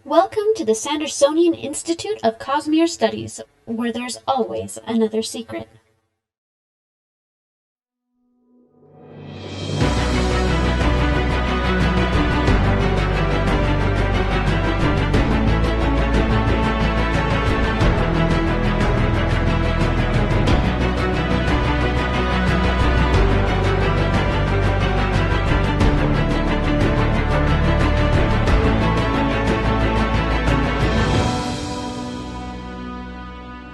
Welcome to the Sandersonian Institute of Cosmere Studies, where there's always another secret.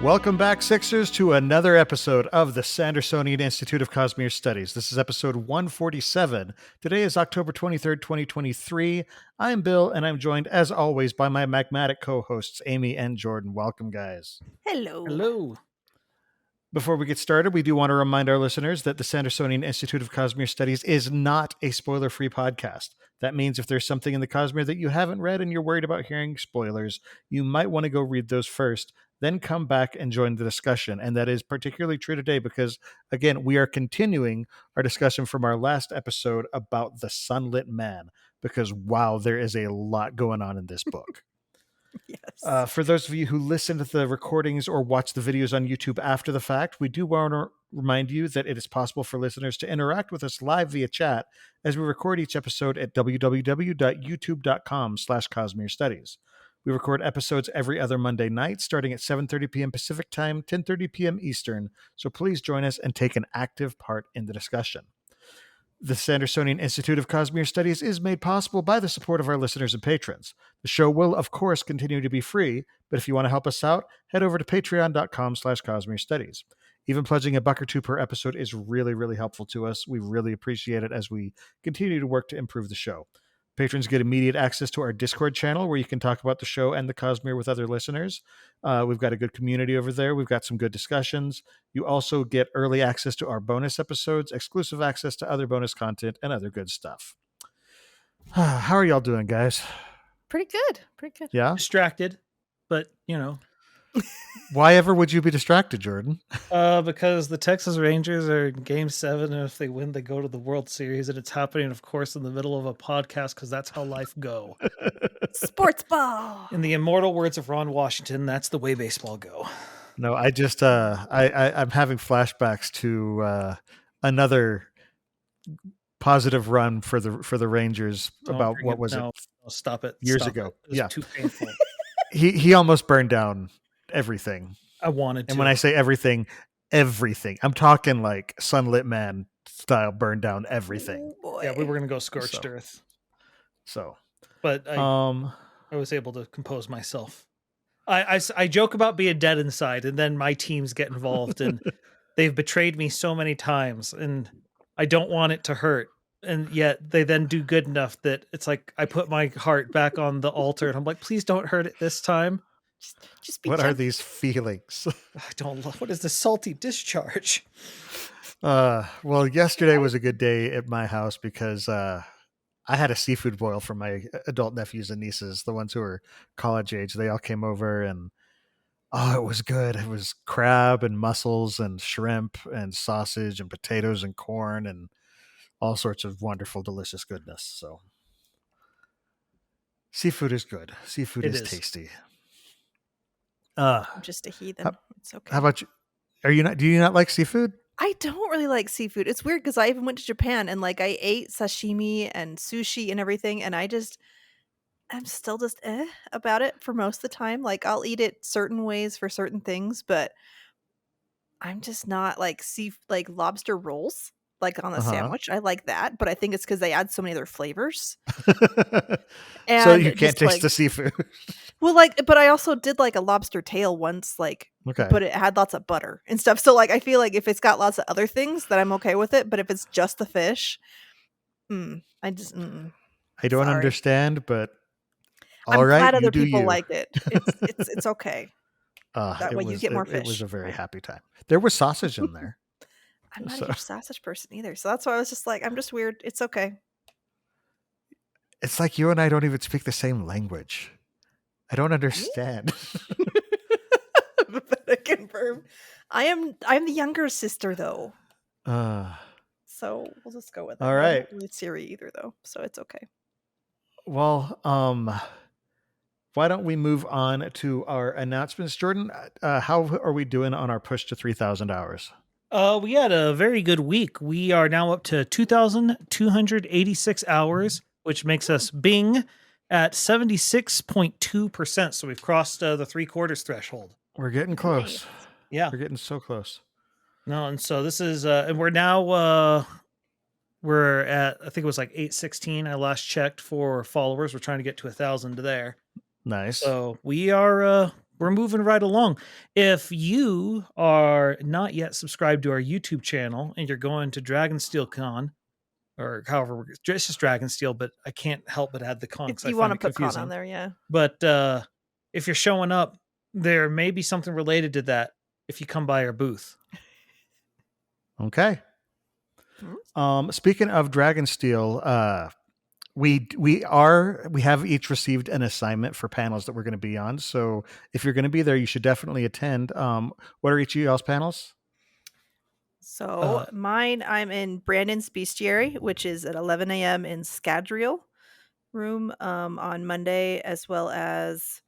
Welcome back, Sixers, to another episode of the Sandersonian Institute of Cosmere Studies. This is episode 147. Today is October 23rd, 2023. I'm Bill, and I'm joined, as always, by my magmatic co-hosts, Amy and Jordan. Welcome, guys. Hello. Hello. Before we get started, we do want to remind our listeners that the Sandersonian Institute of Cosmere Studies is not a spoiler-free podcast. That means if there's something in the Cosmere that you haven't read and you're worried about hearing spoilers, you might want to go read those first, then come back and join the discussion. And that is particularly true today because, again, we are continuing our discussion from our last episode about the Sunlit Man, because, wow, there is a lot going on in this book. Yes. For those of you who listen to the recordings or watch the videos on YouTube after the fact, we do want to remind you that it is possible for listeners to interact with us live via chat as we record each episode at www.youtube.com/Cosmere Studies. We record episodes every other Monday night, starting at 7:30 p.m. Pacific Time, 10:30 p.m. Eastern, so please join us and take an active part in the discussion. The Sandersonian Institute of Cosmere Studies is made possible by the support of our listeners and patrons. The show will, of course, continue to be free, but if you want to help us out, head over to patreon.com/Cosmere Studies. Even pledging $1 or $2 per episode is really, really helpful to us. We really appreciate it as we continue to work to improve the show. Patrons get immediate access to our Discord channel where you can talk about the show and the Cosmere with other listeners. We've got a good community over there. We've got some good discussions. You also get early access to our bonus episodes, exclusive access to other bonus content, and other good stuff. How are y'all doing, guys? Pretty good. Yeah? Distracted, but Why ever would you be distracted, Jordan? because the Texas Rangers are in Game 7, and if they win, they go to the World Series, and it's happening, of course, in the middle of a podcast because that's how life go. Sports ball. In the immortal words of Ron Washington, that's the way baseball go. No, I just I'm having flashbacks to another positive run for the Rangers about what was it? Stop it. Years Stop ago. It was Yeah. too painful. He almost burned down everything. I wanted to. And when I say everything, I'm talking like Sunlit Man style, burn down everything. Oh, boy. Yeah, we were going to go scorched earth. So, but I was able to compose myself. I joke about being dead inside, and then my teams get involved, and they've betrayed me so many times, and I don't want it to hurt. And yet they then do good enough that it's like I put my heart back on the altar, and I'm like, please don't hurt it this time. Just be what gentle. are these feelings? I don't love. What is the salty discharge? Well, yesterday was a good day at my house because I had a seafood boil for my adult nephews and nieces, the ones who are college age. They all came over and it was good. It was crab and mussels and shrimp and sausage and potatoes and corn and all sorts of wonderful, delicious goodness. So seafood is good. Seafood is tasty. I'm just a heathen. It's okay. How about you? Do you not like seafood? I don't really like seafood. It's weird because I even went to Japan and I ate sashimi and sushi and everything, and I'm still just about it for most of the time. I'll eat it certain ways for certain things, but I'm just not like lobster rolls. On a sandwich, I like that, but I think it's because they add so many other flavors. And so you can't taste the seafood. Well, but I also did a lobster tail once, okay, but it had lots of butter and stuff. So I feel like if it's got lots of other things, then I'm okay with it. But if it's just the fish, I don't understand, but I'm all right, glad other people you. like it. It's okay. That way you get more fish. It was a very happy time. There was sausage in there. I'm not a huge sausage person either, so that's why I was just I'm just weird. It's okay. It's like you and I don't even speak the same language. I don't understand. But I confirm, I'm the younger sister though. So we'll just go with it. All right. I'm not really Siri either though, so it's okay. Well, why don't we move on to our announcements? Jordan, how are we doing on our push to 3,000 hours? We had a very good week. We are now up to 2,286 hours, which makes us Bing at 76.2%. So we've crossed the 3/4 threshold. We're getting close. Nice. Yeah. We're getting so close. No, and so this is, and we're now, we're at, I think it was like 816. I last checked for followers. We're trying to get to 1,000 there. Nice. So we are, we're moving right along. If you are not yet subscribed to our YouTube channel and you're going to Dragonsteel Con, or however, it's just Dragonsteel, but I can't help but add the con. If you want to put con on there, yeah. But if you're showing up, there may be something related to that if you come by our booth. Okay. Speaking of Dragonsteel, we have each received an assignment for panels that we're going to be on. So if you're going to be there, you should definitely attend. What are each of y'all's panels? So mine, I'm in Brandon's Bestiary, which is at 11 a.m. in Scadrial room on Monday, as well as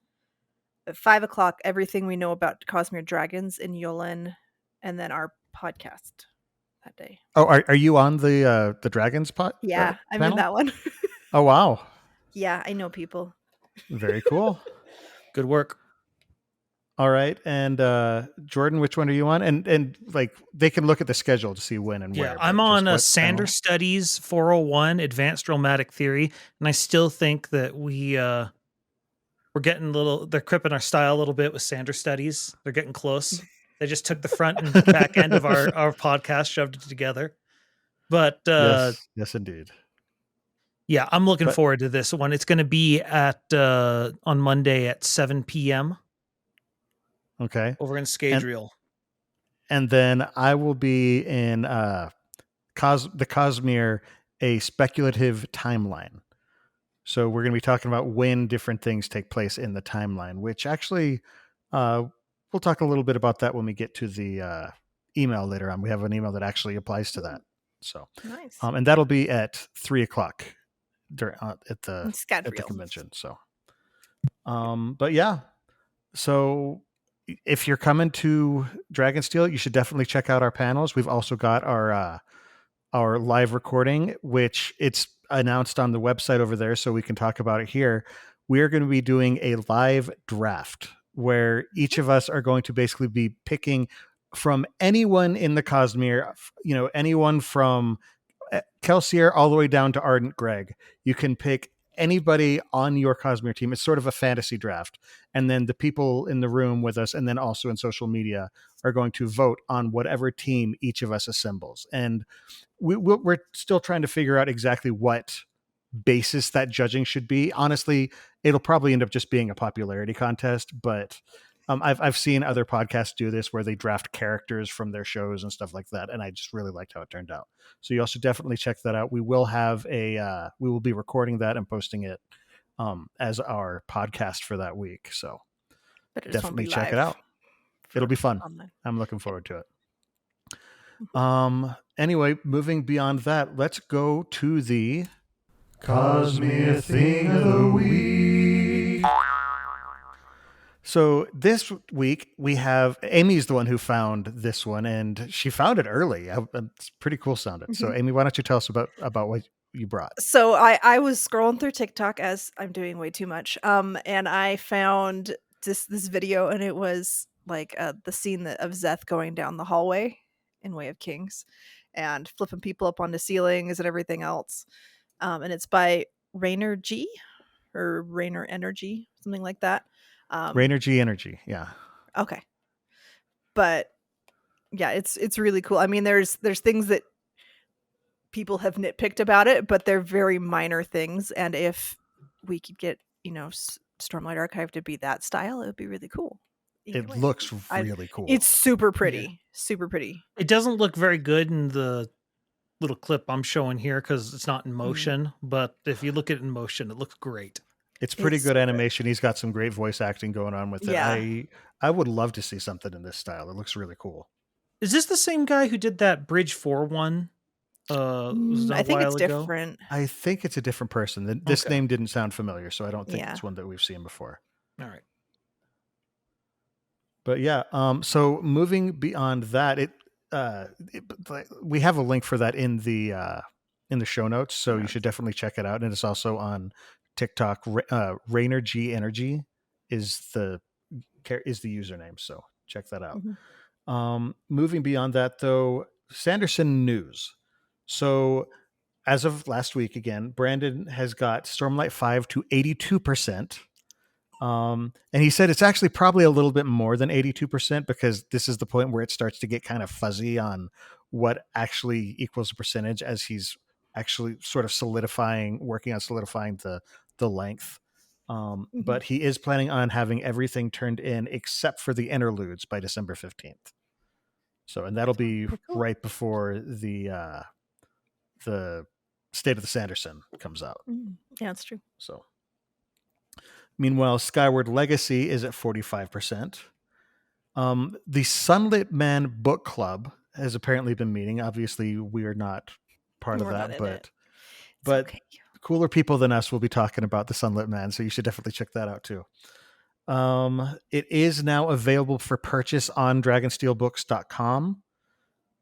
at 5 o'clock, everything we know about Cosmere Dragons in Yolen, and then our podcast that day. Oh, are you on the Dragons pot? Yeah, I'm panel? in that one. Oh, wow. Yeah, I know people. Very cool. Good work. All right. And Jordan, which one are you on? And like they can look at the schedule to see when and where. Yeah, I'm on a Sander Studies 401 Advanced Dramatic Theory, and I still think that we're getting they're cripping our style a little bit with Sander Studies. They're getting close. They just took the front and back end of our podcast, shoved it together. But yes, indeed. Yeah, I'm looking forward to this one. It's going to be at on Monday at 7 p.m. Okay. Over in Scadrial. And then I will be in the Cosmere, a speculative timeline. So we're going to be talking about when different things take place in the timeline, which actually we'll talk a little bit about that when we get to the email later on. We have an email that actually applies to that. So nice. And that'll be at 3 o'clock at the convention. So, but yeah, so if you're coming to Dragonsteel, you should definitely check out our panels. We've also got our live recording, which it's announced on the website over there, so we can talk about it here. We're going to be doing a live draft where each of us are going to basically be picking from anyone in the Cosmere, anyone from Kelsier all the way down to Ardent Greg. You can pick anybody on your Cosmere team. It's sort of a fantasy draft. And then the people in the room with us and then also in social media are going to vote on whatever team each of us assembles. And we're still trying to figure out exactly what basis that judging should be. Honestly, it'll probably end up just being a popularity contest, but I've seen other podcasts do this where they draft characters from their shows and stuff like that, and I just really liked how it turned out. So you also definitely check that out. We will have we will be recording that and posting it as our podcast for that week. So definitely check it out. It'll be fun. I'm looking forward to it. Anyway, moving beyond that, let's go to the Cosmere Thing of the Week. So this week we have Amy's the one who found this one, and she found it early. It's pretty cool sounding. So Amy, why don't you tell us about what you brought? So I was scrolling through TikTok, as I'm doing way too much, and I found this video, and it was like the scene of Zeth going down the hallway in Way of Kings and flipping people up onto ceilings and everything else. And it's by Rainer G or Rainer Energy, something like that. Rainer G Energy, yeah. Okay. But yeah, it's really cool. I mean, there's things that people have nitpicked about it, but they're very minor things. And if we could get, Stormlight Archive to be that style, it would be really cool. It looks really cool. It's super pretty. Yeah. Super pretty. It doesn't look very good in the little clip I'm showing here because it's not in motion, but if you look at it in motion, it looks great. It's pretty good animation. He's got some great voice acting going on with it. Yeah. I would love to see something in this style. It looks really cool. Is this the same guy who did that Bridge 4 one? I think it's different. I think it's a different person. This name didn't sound familiar, so I don't think it's one that we've seen before. All right. But yeah, so moving beyond that, we have a link for that in the show notes, so you should definitely check it out. And it's also on TikTok. Rainer G Energy is the username, so check that out. Moving beyond that, though, Sanderson news. So as of last week, again, Brandon has got Stormlight 5 to 82%. And he said it's actually probably a little bit more than 82% because this is the point where it starts to get kind of fuzzy on what actually equals a percentage, as he's actually sort of working on solidifying the length. But he is planning on having everything turned in except for the interludes by December 15th. So, and that'll be right before the State of the Sanderson comes out. Yeah, that's true. So, meanwhile, Skyward Legacy is at 45%. The Sunlit Man Book Club has apparently been meeting. Obviously, we are not part of that, but okay. Cooler people than us will be talking about the Sunlit Man, so you should definitely check that out too. It is now available for purchase on dragonsteelbooks.com.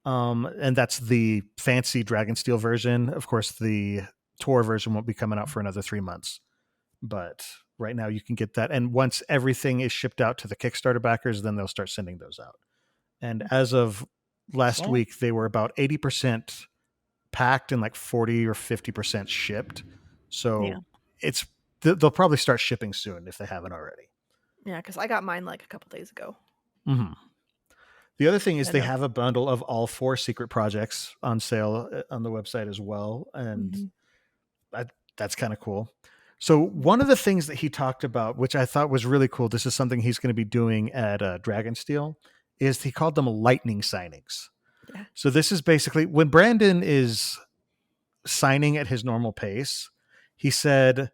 And that's the fancy Dragonsteel version. Of course, the Tor version won't be coming out for another 3 months. But right now you can get that. And once everything is shipped out to the Kickstarter backers, then they'll start sending those out. And as of last week, they were about 80% packed and like 40 or 50% shipped. So they'll probably start shipping soon if they haven't already. Yeah, because I got mine like a couple days ago. Mm-hmm. The other thing is they have a bundle of all 4 secret projects on sale on the website as well. And that's kind of cool. So one of the things that he talked about, which I thought was really cool, this is something he's going to be doing at Dragonsteel, is he called them lightning signings. Yeah. So this is basically when Brandon is signing at his normal pace, he said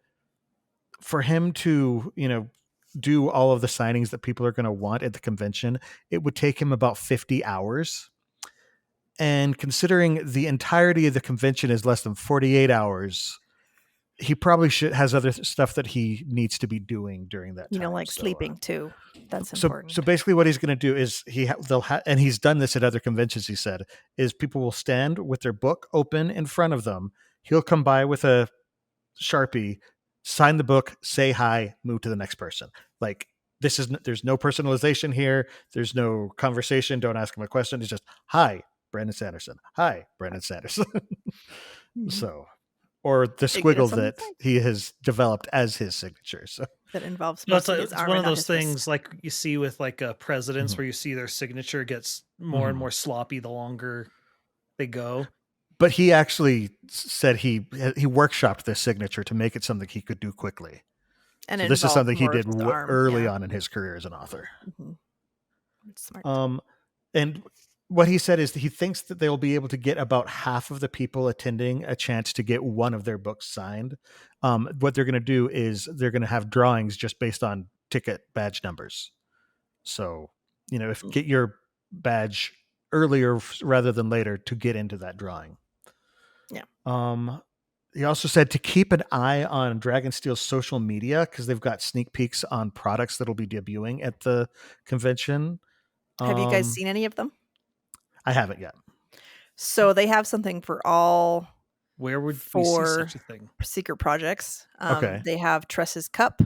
for him to, do all of the signings that people are going to want at the convention, it would take him about 50 hours. And considering the entirety of the convention is less than 48 hours, he probably has other stuff that he needs to be doing during that time. Like sleeping too. That's important. So basically what he's going to do is and he's done this at other conventions, he said, is people will stand with their book open in front of them. He'll come by with a Sharpie, sign the book, say hi, move to the next person. Like there's no personalization here. There's no conversation. Don't ask him a question. It's just, hi, Brandon Sanderson. Hi, Brandon Sanderson. So, or the squiggle that he has developed as his signature. So that involves it's one of those things like you see with like presidents where you see their signature gets more and more sloppy the longer they go. But he actually said he workshopped this signature to make it something he could do quickly. And so this is something he did early on in his career as an author. Smart. And what he said is that he thinks that they'll be able to get about half of the people attending a chance to get one of their books signed. What they're going to do is they're going to have drawings just based on ticket badge numbers. So, get your badge earlier rather than later to get into that drawing. Yeah. He also said to keep an eye on Dragonsteel's social media because they've got sneak peeks on products that'll be debuting at the convention. Have you guys seen any of them? I haven't yet. So they have something for all. Where would we see such a thing? Secret projects. Okay. They have Tress's cup.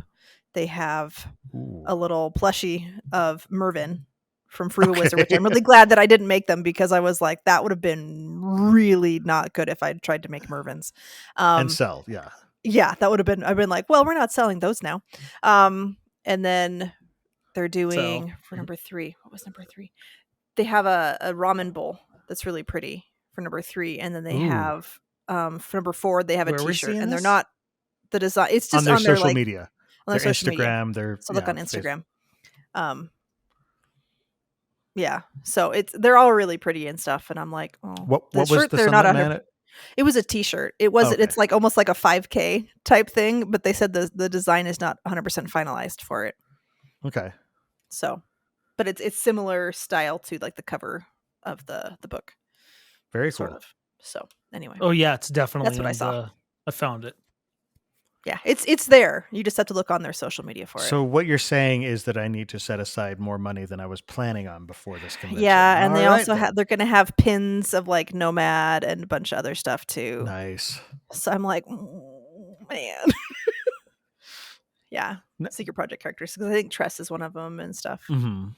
They have a little plushie of Mervyn from Frugal Wizard, which I'm really glad that I didn't make them because I was like, that would have been really not good if I'd tried to make Mervyns. And sell, yeah. Yeah, that would have been, I've been like, well, we're not selling those now. And then they're doing, for number 3, what was number 3? They have a ramen bowl that's really pretty for number 3. And then they have, for number 4, they have a t-shirt. And they're not the design. It's just on their social like, media. On their social Instagram. Media. So look on Instagram. Yeah. So they're all really pretty and stuff. And I'm like, oh, what was the Sunlit Man? It was a t-shirt. It wasn't, it's like almost like a 5K type thing, but they said the design is not 100% finalized for it. Okay. So, but it's similar style to like the cover of the book. Very sort cool. of. So anyway. Oh yeah, it's definitely. That's what I saw. I found it. Yeah, it's there. You just have to look on their social media for So it. what you're saying is that I need to set aside more money than I was planning on before this convention. Yeah, and All they right, also then. they're gonna have pins of like Nomad and a bunch of other stuff too. Nice. So I'm like, man. Yeah, secret project characters, because I think Tress is one of them and stuff. Mm-hmm.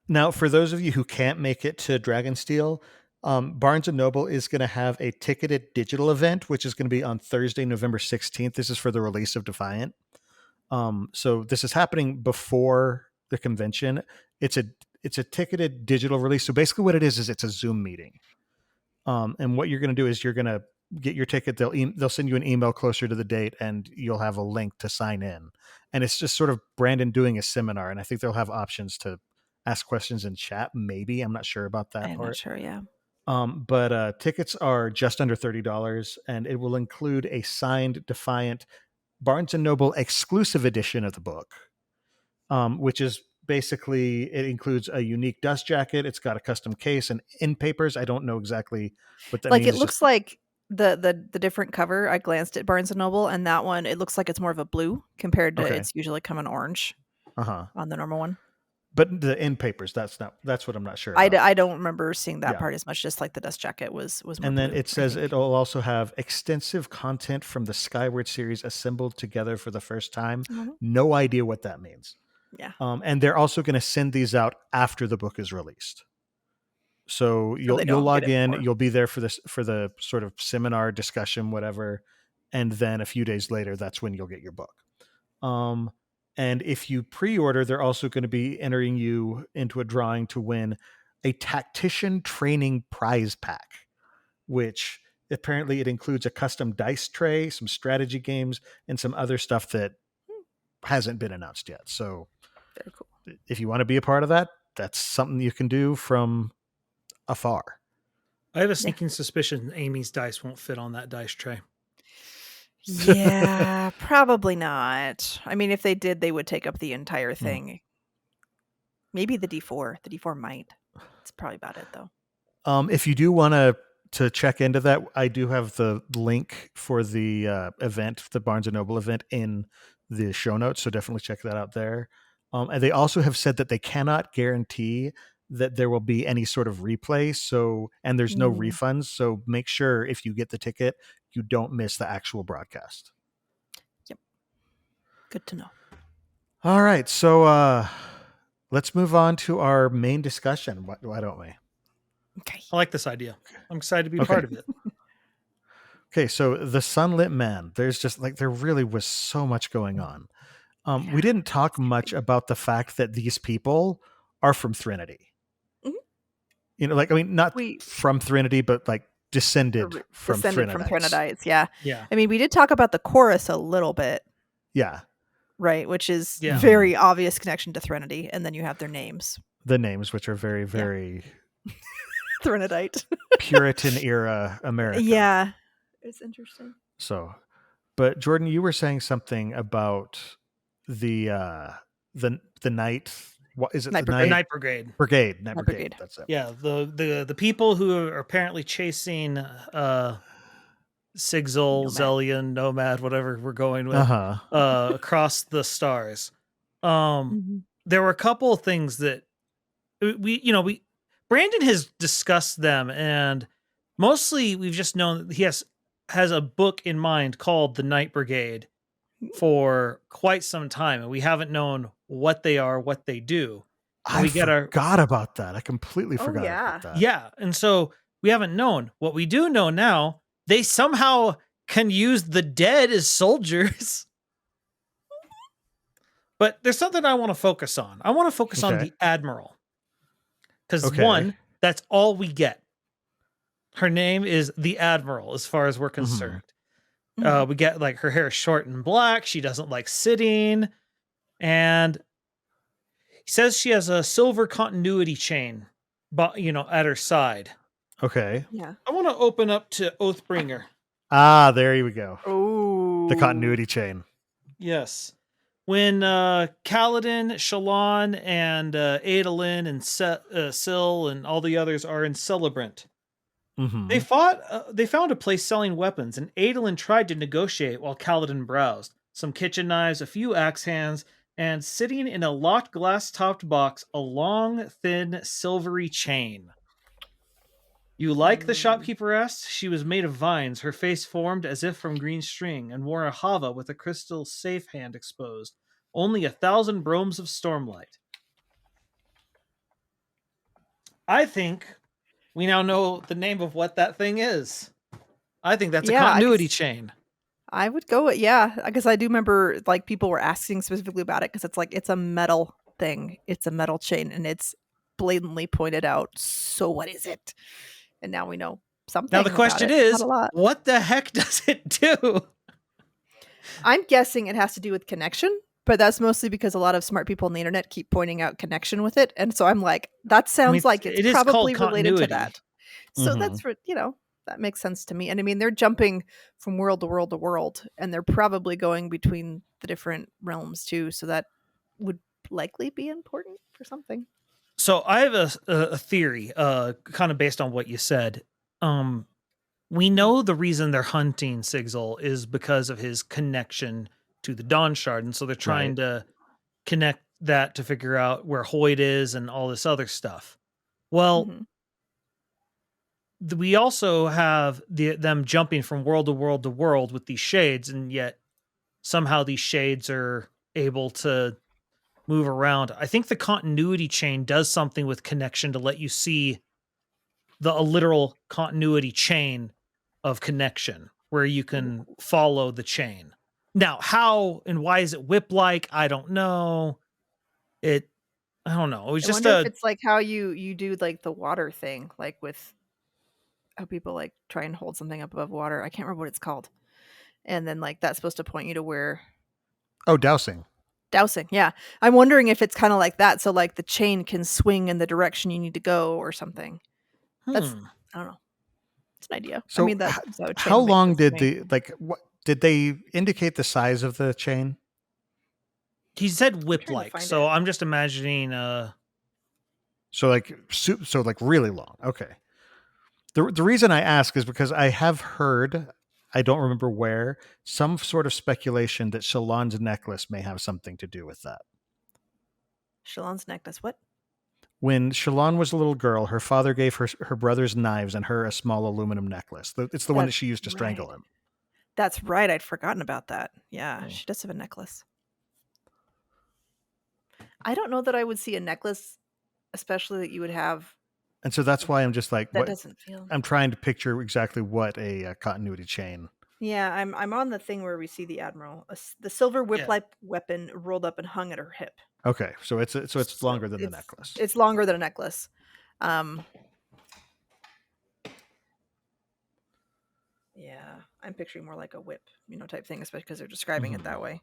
Now, for those of you who can't make it to Dragonsteel, Barnes & Noble is going to have a ticketed digital event, which is going to be on Thursday, November 16th. This is for the release of Defiant. So this is happening before the convention. It's a ticketed digital release. So basically what it is it's a Zoom meeting. And what you're going to do is you're going to get your ticket. They'll send you an email closer to the date and you'll have a link to sign in. And it's just sort of Brandon doing a seminar. And I think they'll have options to ask questions in chat. Maybe. I'm not sure about that I'm part. not sure, yeah. But tickets are just under $30 and it will include a signed Defiant Barnes & Noble exclusive edition of the book, which is basically, it includes a unique dust jacket. It's got a custom case and in papers. I don't know exactly what that Like means. it looks like the different cover. I glanced at Barnes & Noble, and that one, it looks like it's more of a blue compared to it's usually come in orange on the normal one. But the in papers, that's what I'm not sure about. I don't remember seeing that part as much, just like the dust jacket was more and then blue, it says it'll also have extensive content from the Skyward series assembled together for the first time. No idea what that means. Yeah. And they're also going to send these out after the book is released. So you'll log in, you'll be there for the sort of seminar discussion, whatever. And then a few days later, that's when you'll get your book. And if you pre-order, they're also going to be entering you into a drawing to win a tactician training prize pack, which apparently it includes a custom dice tray, some strategy games, and some other stuff that hasn't been announced yet. So very cool. If you want to be a part of that, that's something you can do from afar. I have a sneaking suspicion Amy's dice won't fit on that dice tray. Yeah, probably not. I mean, if they did, they would take up the entire thing. Maybe the D4. The D4 might. That's probably about it, though. If you do want to check into that, I do have the link for the event, the Barnes & Noble event, in the show notes, so definitely check that out there. And they also have said that they cannot guarantee that there will be any sort of replay, and there's no refunds, so make sure if you get the ticket, you don't miss the actual broadcast. Yep. Good to know. All right, so let's move on to our main discussion. Why don't we? Okay. I like this idea. I'm excited to be part of it. Okay, so the Sunlit Man. There's just there really was so much going on. We didn't talk much about the fact that these people are from Threnody. Not from Threnody, but descended from Threnodites. Yeah. Yeah. I mean, we did talk about the chorus a little bit. Yeah. Right, which is very obvious connection to Threnody, and then you have their names. The names, which are very, very Threnodite. Puritan era America. Yeah. It's interesting. So, but Jordan, you were saying something about the night. What is it? Night Brigade. Night Brigade. Night Brigade. That's it. Yeah, the people who are apparently chasing Sigil, Zellion, Nomad, whatever we're going with, across the stars. There were a couple of things that we Brandon has discussed them, and mostly we've just known that he has a book in mind called The Night Brigade for quite some time, and we haven't known what they are, what they do. I forgot about that. I completely forgot about that. Yeah, and so we haven't known. What we do know now, they somehow can use the dead as soldiers. But there's something I want to focus on. I want to focus on the Admiral. Because one, that's all we get. Her name is the Admiral, as far as we're concerned. We get her hair is short and black. She doesn't like sitting. And he says she has a silver continuity chain, but at her side. Okay. Yeah. I want to open up to Oathbringer. Ah, there we go. Oh. The continuity chain. Yes. When Kaladin, Shalon, and Adolin, and Syl, and all the others are in Celebrant, they fought. They found a place selling weapons, and Adolin tried to negotiate while Kaladin browsed. some kitchen knives, a few axe hands, and sitting in a locked glass-topped box, a long, thin, silvery chain. You like? The shopkeeper asked. She was made of vines, her face formed as if from green string, and wore a hava with a crystal safe hand exposed. Only 1,000 bromes of stormlight. I think we now know the name of what that thing is. I think that's a continuity chain. I would go with, because I do remember like people were asking specifically about it because it's like it's a metal thing. It's a metal chain and it's blatantly pointed out. So what is it? And now we know something. Now the question is, what the heck does it do? I'm guessing it has to do with connection, but that's mostly because a lot of smart people on the internet keep pointing out connection with it. And so I'm like, that sounds like it's probably related to that. So that's for, that makes sense to me. And I mean, they're jumping from world to world to world, and they're probably going between the different realms too. So that would likely be important for something. So I have a theory, kind of based on what you said. We know the reason they're hunting Sigil is because of his connection to the Dawn Shard, and so they're trying to connect that to figure out where Hoyt is and all this other stuff. Well, we also have them jumping from world to world to world with these shades, and yet somehow these shades are able to move around. I think the continuity chain does something with connection to let you see a literal continuity chain of connection where you can follow the chain. Now, how and why is it whip-like? I don't know. I don't know. It was just if it's like how you do like the water thing, like with how people like try and hold something up above water. I can't remember what it's called. And then like that's supposed to point you to where. Oh, dowsing. Dowsing, yeah. I'm wondering if it's kind of like that, so like the chain can swing in the direction you need to go or something. That's I don't know. It's an idea. So I mean, how long did did they indicate the size of the chain? He said whip-like, so I'm just imagining. So like really long. Okay. The reason I ask is because I have heard, I don't remember where, some sort of speculation that Shalon's necklace may have something to do with that. Shalon's necklace, what? When Shalon was a little girl, her father gave her brother's knives and her a small aluminum necklace. It's the one that she used to strangle him. That's right. I'd forgotten about that. Yeah, she does have a necklace. I don't know that I would see a necklace, especially that you would have. And so that's why I'm just like, that doesn't feel. I'm trying to picture exactly what a continuity chain. Yeah, I'm on the thing where we see the Admiral, the silver whip-like weapon rolled up and hung at her hip. Okay, so it's longer than the necklace. It's longer than a necklace. Yeah, I'm picturing more like a whip, type thing, especially because they're describing it that way.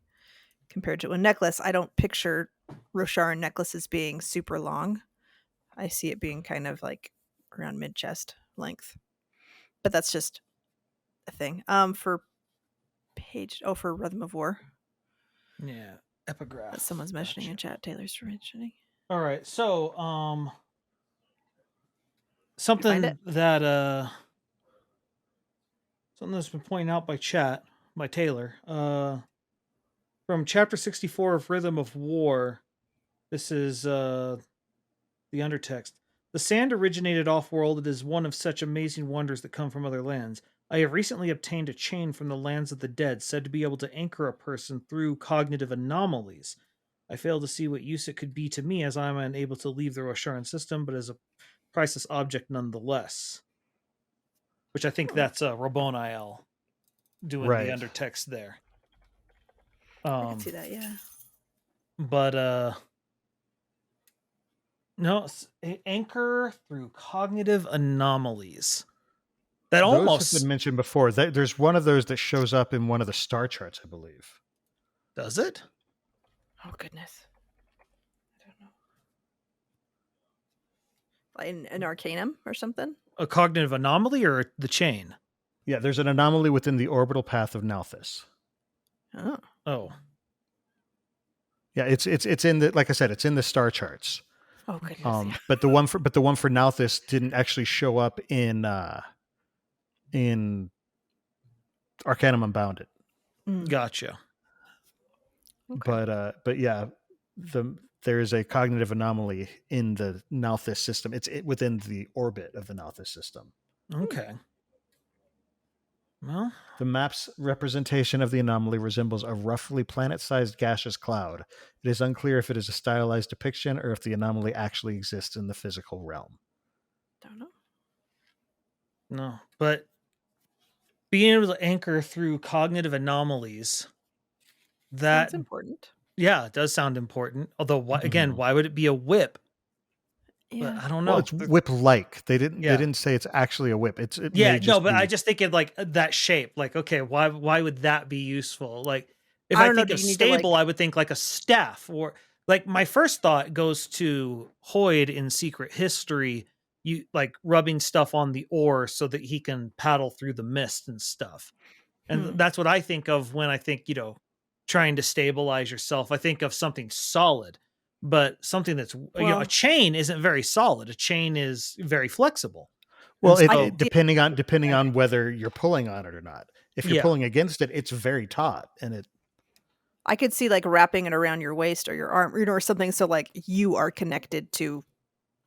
Compared to a necklace, I don't picture Rosharan necklaces being super long. I see it being kind of like around mid-chest length. But that's just a thing. For Rhythm of War. Yeah, epigraph. That someone's mentioning in chat. Taylor's mentioning. All right, so something that something that's been pointed out by chat by Taylor. From chapter 64 of Rhythm of War. This is the undertext. The sand originated off-world. It is one of such amazing wonders that come from other lands. I have recently obtained a chain from the lands of the dead, said to be able to anchor a person through cognitive anomalies. I fail to see what use it could be to me, as I am unable to leave the Rosharan system, but as a priceless object nonetheless. Which I think that's Rabboni doing the undertext there. I can see that, yeah. But no, anchor through cognitive anomalies. That those almost have been mentioned before. There's one of those that shows up in one of the star charts, I believe. Does it? Oh goodness, I don't know. In an Arcanum or something. A cognitive anomaly or the chain? Yeah, there's an anomaly within the orbital path of Nalthis. Oh. Yeah, it's in the, like I said, it's in the star charts. Oh goodness. But the one for Nalthis didn't actually show up in Arcanum Unbounded. Gotcha. Okay. But yeah, there is a cognitive anomaly in the Nalthis system. It's within the orbit of the Nalthis system. Okay. Well, The map's representation of the anomaly resembles a roughly planet-sized gaseous cloud. It is unclear if it is a stylized depiction or if the anomaly actually exists in the physical realm. Don't know. no, but being able to anchor through cognitive anomalies, that Sounds important. yeah, it does sound important. Although, again, Mhm. why would it be a whip? Yeah. But I don't Well, know. it's whip-like. They didn't say it's actually a whip. It Yeah, may no, just but be. I just think it like that shape. Like, okay, why would that be useful? Like, if I I don't know. think Do of you need to stable, I would think like a staff, or like my first thought goes to Hoyd in Secret History. You like rubbing stuff on the oar so that he can paddle through the mist and stuff. And that's what I think of when I think, trying to stabilize yourself. I think of something solid, but something that's, a Well, chain isn't very solid. A chain is very flexible. Well, And I so, could see depending on whether you're pulling on it or not. If you're yeah, pulling against it, it's very taut, and it. I could see like wrapping it around your waist or your arm, or something, so like you are connected to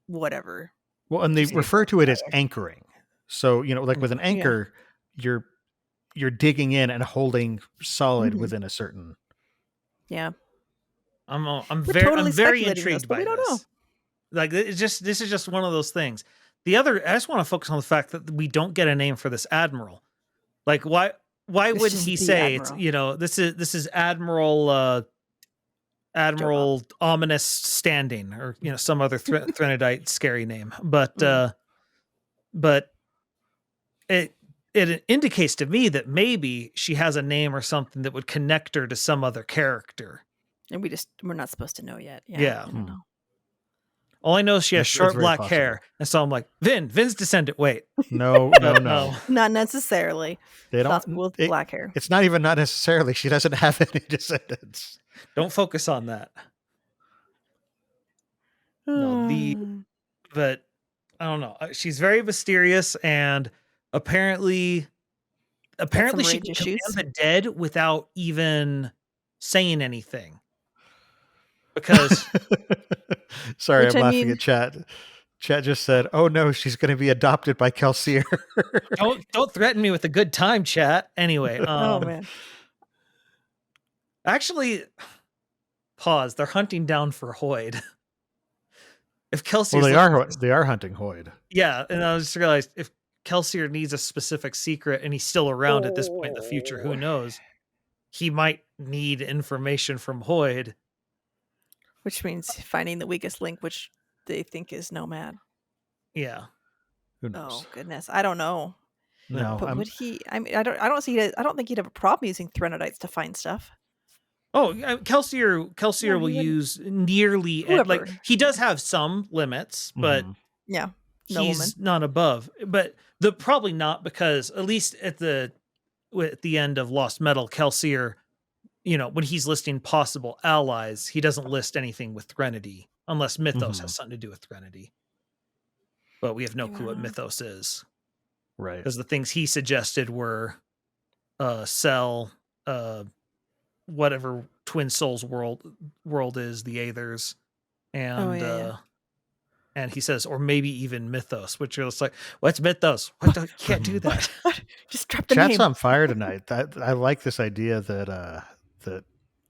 whatever. Well, and they Just refer to it as anchoring. So like with an Mhm. Yeah. anchor, you're digging in and holding solid Mhm. within a certain. Yeah. I'm We're very totally speculating intrigued this, but by we don't know. this. Like this is just one of those things. I just want to focus on the fact that we don't get a name for this admiral. Like why It's wouldn't just he the say it's admiral. this is Admiral Jovob. Ominous Standing, or some other Threnodite scary name. But but it indicates to me that maybe she has a name or something that would connect her to some other character. And we're not supposed to know yet. Yeah. Yeah. I don't know. All I know is she has That's short very black possible. hair, and so I'm like, Vin's descendant. Wait, No. Not necessarily. They Lots don't. with black hair. It's not even not necessarily. She doesn't have any descendants. Don't focus on that. No, but I don't know. She's very mysterious, and apparently some she rage can issues. command the dead without even saying anything. Because Sorry, Which, I'm I laughing mean- at chat. Chat just said, "Oh no, she's going to be adopted by Kelsier." don't threaten me with a good time, chat. Anyway, Oh man. actually, pause. They're hunting down for Hoyd. If Kelsier, Well, they are hunting Hoyd. yeah, and I just realized if Kelsier needs a specific secret and he's still around at this point in the future, who knows? He might need information from Hoyd. Which means finding the weakest link, which they think is Nomad. Yeah. Who knows? Oh goodness, I don't know. No, But would he? I mean, I don't think he'd have a problem using Threnodites to find stuff. Oh, Kelsier will he wouldn't. use nearly Whoever. he does have some limits, but Yeah. No he's woman. not above. But probably not, because at least at the end of Lost Metal, Kelsier, when he's listing possible allies, he doesn't list anything with Threnody unless Mythos has something to do with Threnody. But we have no clue what Mythos is. Right. Because the things he suggested were Cell, whatever Twin Souls world is, the Aethers, and and he says, or maybe even Mythos, which is like, what's Mythos? What? You can't do that. Just drop the Chat's name. on fire tonight. I like this idea that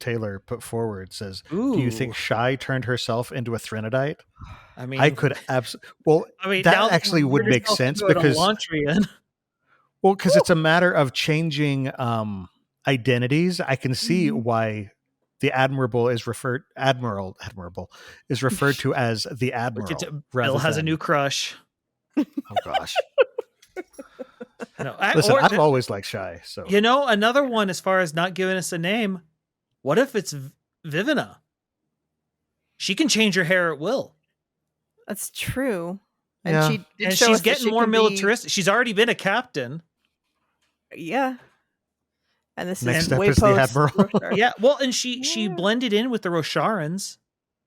Taylor put forward. Says, do you think Shy turned herself into a Threnodite? I mean, I could absolutely. Well, that now actually would make sense because it's a matter of changing identities. I can see why the Admiral is referred to as the Admiral. Bill has a new crush. Oh gosh. No, Listen, I've always liked Shy. So another one as far as not giving us a name. What if it's Vivina? She can change her hair at will. That's true. Yeah. And she's getting more militaristic. She's already been a captain. Yeah. And this next is step way is the post Admiral. Roshar. Yeah. Well, and she blended in with the Rosharans.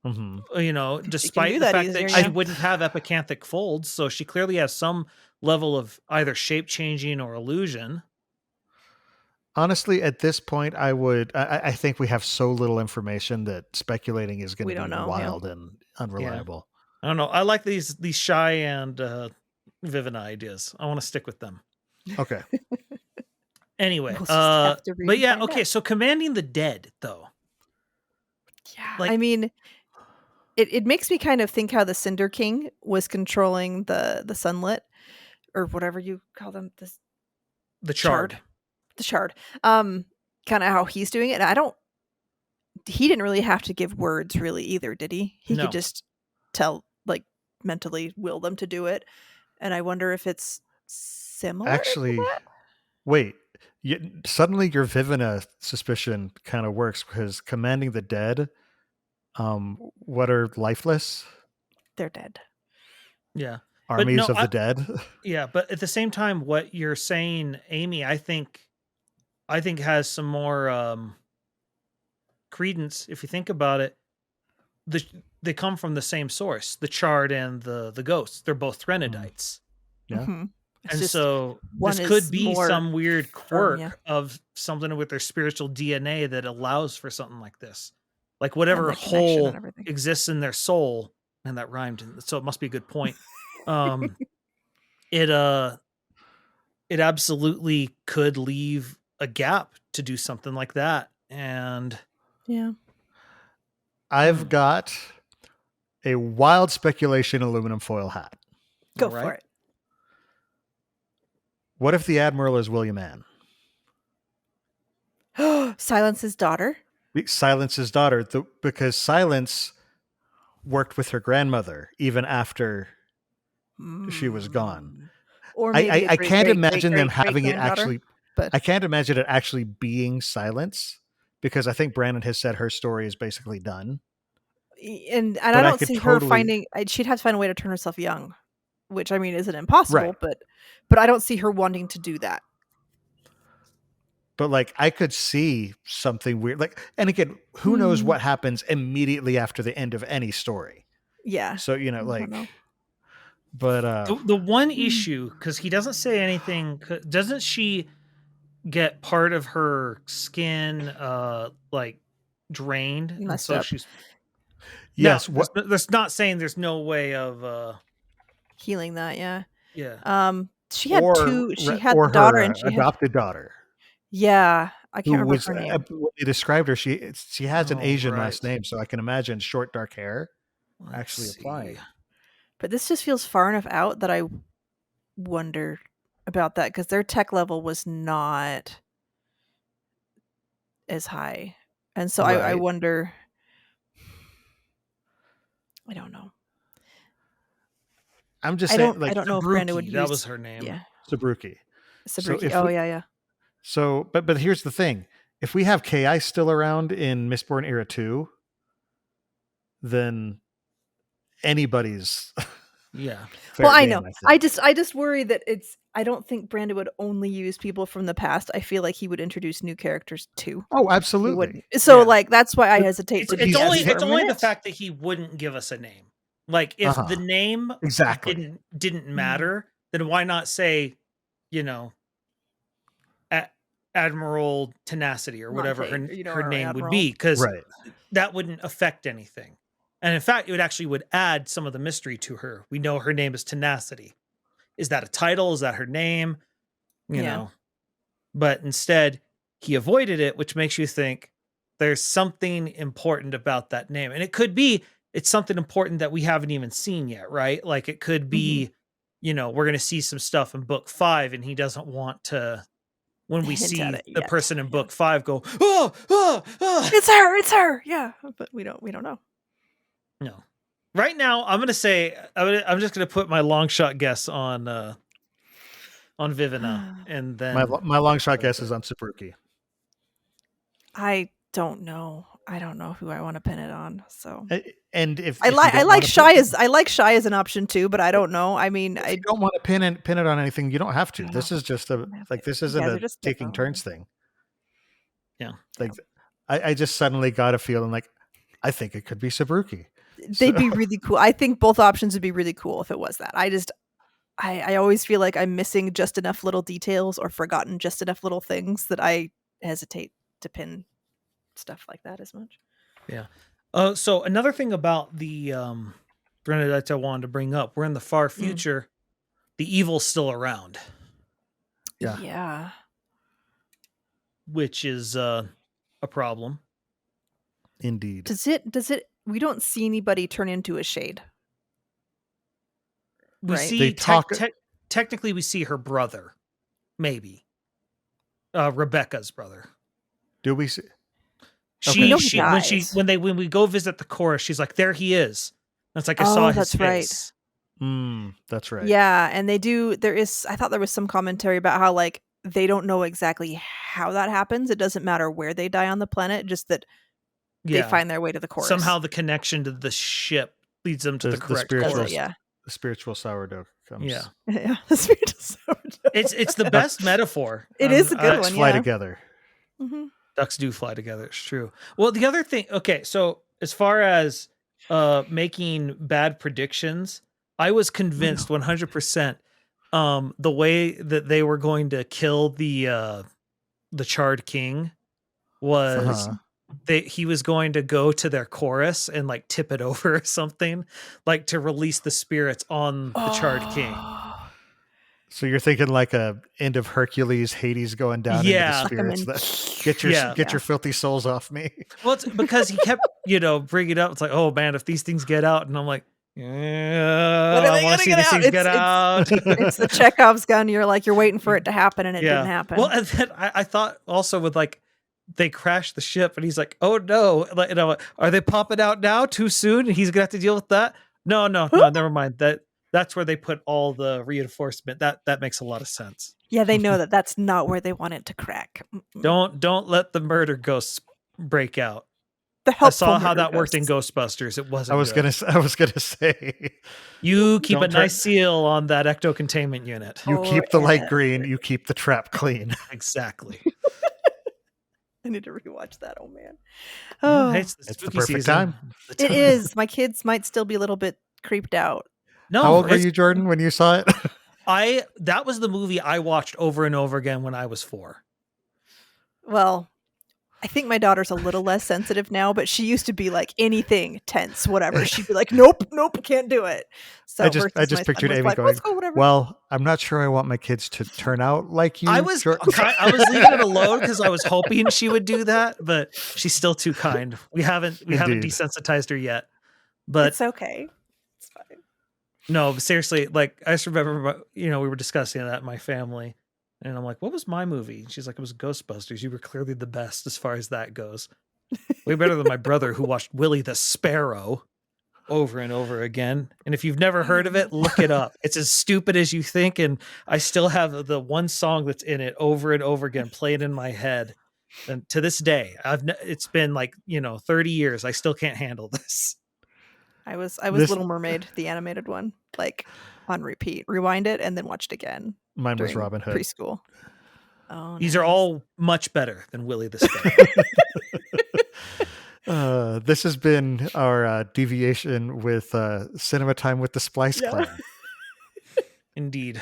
Despite the fact that she wouldn't have epicanthic folds, so she clearly has some level of either shape changing or illusion. Honestly, at this point, I think we have so little information that speculating is going We to don't be know, wild and unreliable. I don't know. I like these Shy and Vivina ideas. I want to stick with them. Okay. Anyway, We'll just have to read but and yeah, find okay. out. So commanding the dead, though. Yeah, Like- I mean, it makes me kind of think how the Cinder King was controlling the Sunlit, or whatever you call them, The Chard. the Shard. Kind of how he's doing it. And he didn't really have to give words really either, did he? He No. could just tell, like, mentally will them to do it. And I wonder if it's similar. Actually, to that? wait. Suddenly your Vivina suspicion kind of works because commanding the dead, what are lifeless? They're dead. Yeah. Armies no, of the dead? Yeah, but at the same time, what you're saying, Amy, I think has some more credence if you think about it. They come from the same source, the Chard and the ghosts. They're both Threnodites. Yeah. Mhm. It's And just so one this could is be more some weird firm, quirk yeah. of something with their spiritual DNA that allows for something like this. Like whatever the connection hole and everything. exists in their soul, and that rhymed, so it must be a good point. It absolutely could leave a gap to do something like that. And Yeah. I've got a wild speculation aluminum foil hat. Go All for right. it. What if the Admiral is William Ann? Silence's daughter. Silence's daughter, because Silence worked with her grandmother even after she was gone. Or maybe I a great, can't great, imagine great, them great, having it great-granddaughter, actually. but I can't imagine it actually being Silence, because I think Brandon has said her story is basically done. and But I I don't could see her totally- finding. She'd have to find a way to turn herself young, which I mean isn't impossible, Right. but I don't see her wanting to do that. But like, I could see something weird. Like, and again, who knows what happens immediately after the end of any story? Yeah. So I don't know. but the one issue, because he doesn't say anything, doesn't she get part of her skin like drained? And Messed so up. she's yes, Now, that's not saying there's no way of Healing that, yeah. yeah. She had two. She had or the daughter, her and she had. adopted daughter. Yeah, I can't Who remember was her name. when they described her? She has an Oh, Asian right. last name, so I can imagine short dark hair Let's actually see. applied. But this just feels far enough out that I wonder about that because their tech level was not as high, and so I Right. wonder. I don't know. I'm just I saying, don't. like I don't know if Brandon would Sabruki, use. that was her name. Yeah, Sabruki. Sabruki. if Oh we- yeah. So, but here's the thing: if we have Ki still around in Mistborn Era 2, then anybody's. Yeah. fair Well, I game, know. think. I just worry that it's. I don't think Brandon would only use people from the past. I feel like he would introduce new characters too. Oh, He absolutely. wouldn't. So Yeah. like that's why I hesitate to But be It's he's- as only the permanent. fact that he wouldn't give us a name. Like if Uh-huh. the name Exactly. didn't matter, then why not say, you know, Admiral Tenacity or whatever her, Montaigne, her or name would Admiral. be, because Right. that wouldn't affect anything. And in fact, it would add some of the mystery to her. We know her name is Tenacity. Is that a title? Is that her name? You Yeah. know. But instead, he avoided it, which makes you think there's something important about that name. And it could be it's something important that we haven't even seen yet, right? Like it could be, you know, we're going to see some stuff in book 5 and he doesn't want to, when we Hint see at it the yet, person in yeah. book 5 go, oh. It's her. Yeah, but we don't know. No. Right now, I'm gonna say I'm just gonna put my long shot guess on Vivina, and then My long shot guess is on Sabruki. I don't know. I don't know who I want to pin it on. So And if I if you like don't like wanna Shy put- Shy as an option too, but I don't know. I mean, if you don't want to pin it on anything, you don't have to. I This is just don't have to. this You isn't guys a are just taking spitballing. turns thing. Yeah. Like I just suddenly got a feeling like I think it could be Sabruki. They'd be really cool. I think both options would be really cool if it was that. I always feel like I'm missing just enough little details or forgotten just enough little things that I hesitate to pin stuff like that as much. Yeah. So another thing about the Bernadette I wanted to bring up, we're in the far future. The evil's still around. Yeah. Which is a problem. Indeed. Does it we don't see anybody turn into a shade. We Right. see They talk- technically we see her brother. Maybe. Rebecca's brother. Do we see? We know he She dies. when we go visit the chorus, she's like, there he is. And it's like I saw his that's right. face. That's right. Yeah, and I thought there was some commentary about how like they don't know exactly how that happens. It doesn't matter where they die on the planet, just that they find their way to the chorus. Somehow the connection to the ship leads them to the correct spiritual, chorus. Yeah. The spiritual sourdough comes. Yeah. Yeah. The spiritual sourdough. It's the best metaphor. It is a good Ducks one. fly Yeah. together. Mm-hmm. Ducks do fly together. It's true. Well, the other thing, okay, so as far as making bad predictions, I was convinced 100% the way that they were going to kill the Charred King was he was going to go to their chorus and like tip it over or something, like to release the spirits on the Charred King. So you're thinking like a end of Hercules, Hades going down into the spirits. Get your filthy souls off me. Well, it's because he kept, bringing it up. It's like, oh man, if these things get out, and I'm like, yeah, I want to see these things get out. It's the Chekhov's gun. You're waiting for it to happen, and it didn't happen. Well, and then I thought also with like they crashed the ship, and he's like, oh no, like, are they popping out now too soon? And he's gonna have to deal with that. No, never mind. That's where they put all the reinforcement. That makes a lot of sense. Yeah, they know that's not where they want it to crack. Don't let the murder ghosts break out. I saw how that worked in Ghostbusters. It wasn't. I was gonna say. You keep a nice seal on that ecto containment unit. You keep the light green. You keep the trap clean. Exactly. I need to rewatch that. Oh man. Oh, it's the perfect season. Time. It is. My kids might still be a little bit creeped out. No, how old were you, Jordan, when you saw it? That was the movie I watched over and over again when I was 4. Well, I think my daughter's a little less sensitive now, but she used to be like anything tense, whatever. She'd be like, nope, can't do it. So I just pictured Amy going, well, I'm not sure I want my kids to turn out like you. I was leaving it alone because I was hoping she would do that, but she's still too kind. We haven't desensitized her yet. But it's okay. It's fine. No, seriously, like I just remember, we were discussing that in my family, and I'm like, "What was my movie?" She's like, "It was Ghostbusters. You were clearly the best as far as that goes. Way better than my brother who watched Willie the Sparrow over and over again. And if you've never heard of it, look it up. It's as stupid as you think, and I still have the one song that's in it over and over again playing in my head. And to this day, it's been like 30 years. I still can't handle this." I was Little Mermaid, the animated one, like on repeat. Rewind it and then watched again. Mine was Robin Hood. Preschool. Oh, these are all much better than Willie the Sparrow. This has been our deviation with Cinema Time with the Splice Clan. Indeed.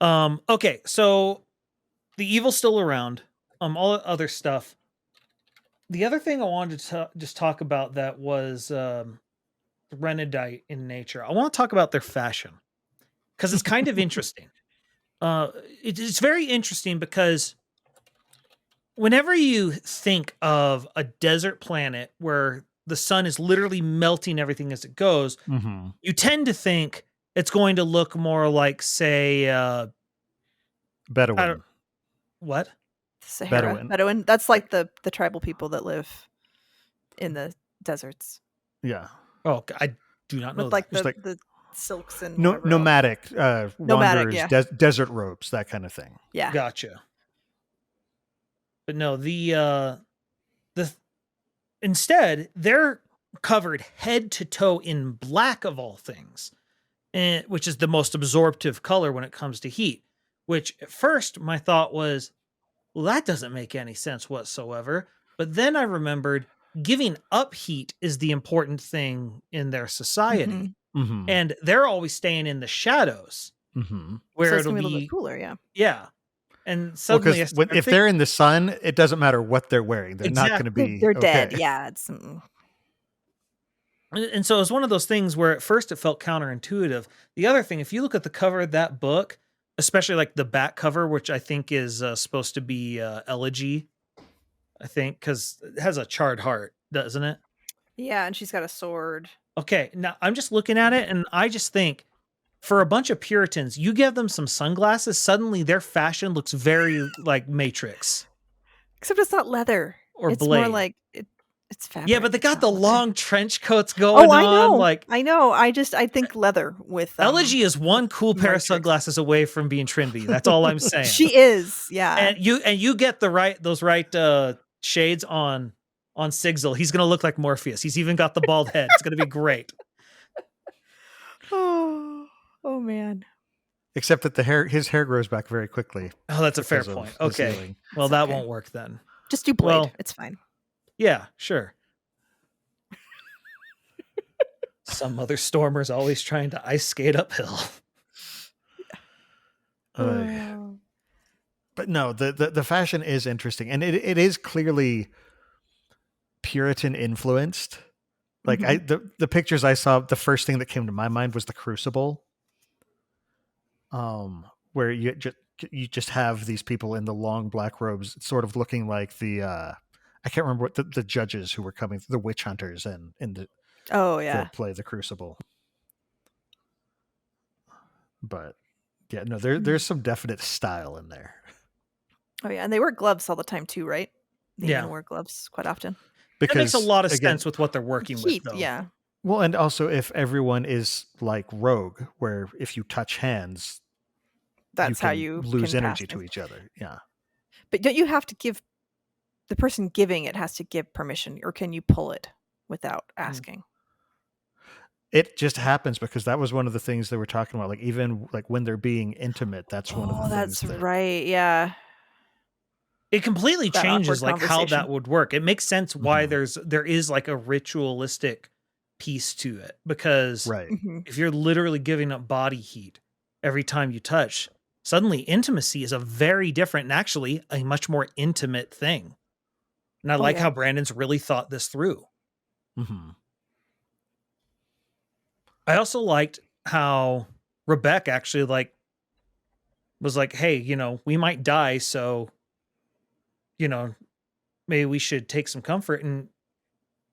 Okay, so the evil's still around. All the other stuff. The other thing I wanted to just talk about that was Renadite in nature. I want to talk about their fashion because it's kind of interesting. It's very interesting because whenever you think of a desert planet where the sun is literally melting everything as it goes, you tend to think it's going to look more like, say, Bedouin. What? Sahara. Bedouin. That's like the tribal people that live in the deserts. Yeah. Oh, I do not know. With the silks and nomadic wanderers, desert robes, that kind of thing. Yeah, gotcha. But no, the instead they're covered head to toe in black of all things, which is the most absorptive color when it comes to heat. Which at first my thought was, well, that doesn't make any sense whatsoever. But then I remembered giving up heat is the important thing in their society. And they're always staying in the shadows where so it'll be a be little bit cooler. Yeah. Yeah. And suddenly, Because if they're in the sun, it doesn't matter what they're wearing; they're not going to be. They're dead. okay. Yeah, it's. And so it was one of those things where at first it felt counterintuitive. The other thing, if you look at the cover of that book, especially like the back cover, which I think is supposed to be Elegy, I think, because it has a charred heart, doesn't it? Yeah, and she's got a sword. Okay, now I'm just looking at it, and I just think, for a bunch of Puritans, you give them some sunglasses, suddenly their fashion looks very like Matrix. Except it's not leather. Or it's Blade. more like it's fabric. Yeah, but they It's got not the leather. long trench coats going I know. on. Like I know. I think leather with Elegy is one cool pair of Matrix. sunglasses away from being Trinity. That's all I'm saying. She is, yeah. And you get those right shades on Sigil. He's gonna look like Morpheus. He's even got the bald head. It's gonna be great. Oh man. Except that his hair grows back very quickly. Oh, that's a fair because of point. the Okay. ceiling. Well, It's that okay. won't work then. Just do Blade. Well- It's fine. Yeah, sure. Some other stormer's always trying to ice skate uphill. Oh. But no, the fashion is interesting, and it is clearly Puritan influenced. Like the pictures I saw, the first thing that came to my mind was the Crucible, where you just have these people in the long black robes, sort of looking like the I can't remember what the judges who were coming, the witch hunters, and in the yeah. play the Crucible. But yeah, no, there's some definite style in there. Oh yeah, and they wear gloves all the time too, right? They Yeah. even wear gloves quite often. That makes a lot of again, sense with what they're working Heat, with, though. yeah. Well, and also if everyone is like Rogue, where if you touch hands, That's you how can you lose can energy pass to things. each other. Yeah. But don't you have to give the person giving it has to give permission, or can you pull it without asking? It just happens because that was one of the things they were talking about. Like even like when they're being intimate, that's one of the things. That's right. Yeah. It completely That changes awkward like how that conversation. would work. It makes sense why Mhm. there is like a ritualistic piece to it, because Right. Mhm. if you're literally giving up body heat every time you touch, suddenly intimacy is a very different and actually a much more intimate thing. And I like yeah. how Brandon's really thought this through. Mm-hmm. I also liked how Rebecca actually was like, hey, we might die, so maybe we should take some comfort. And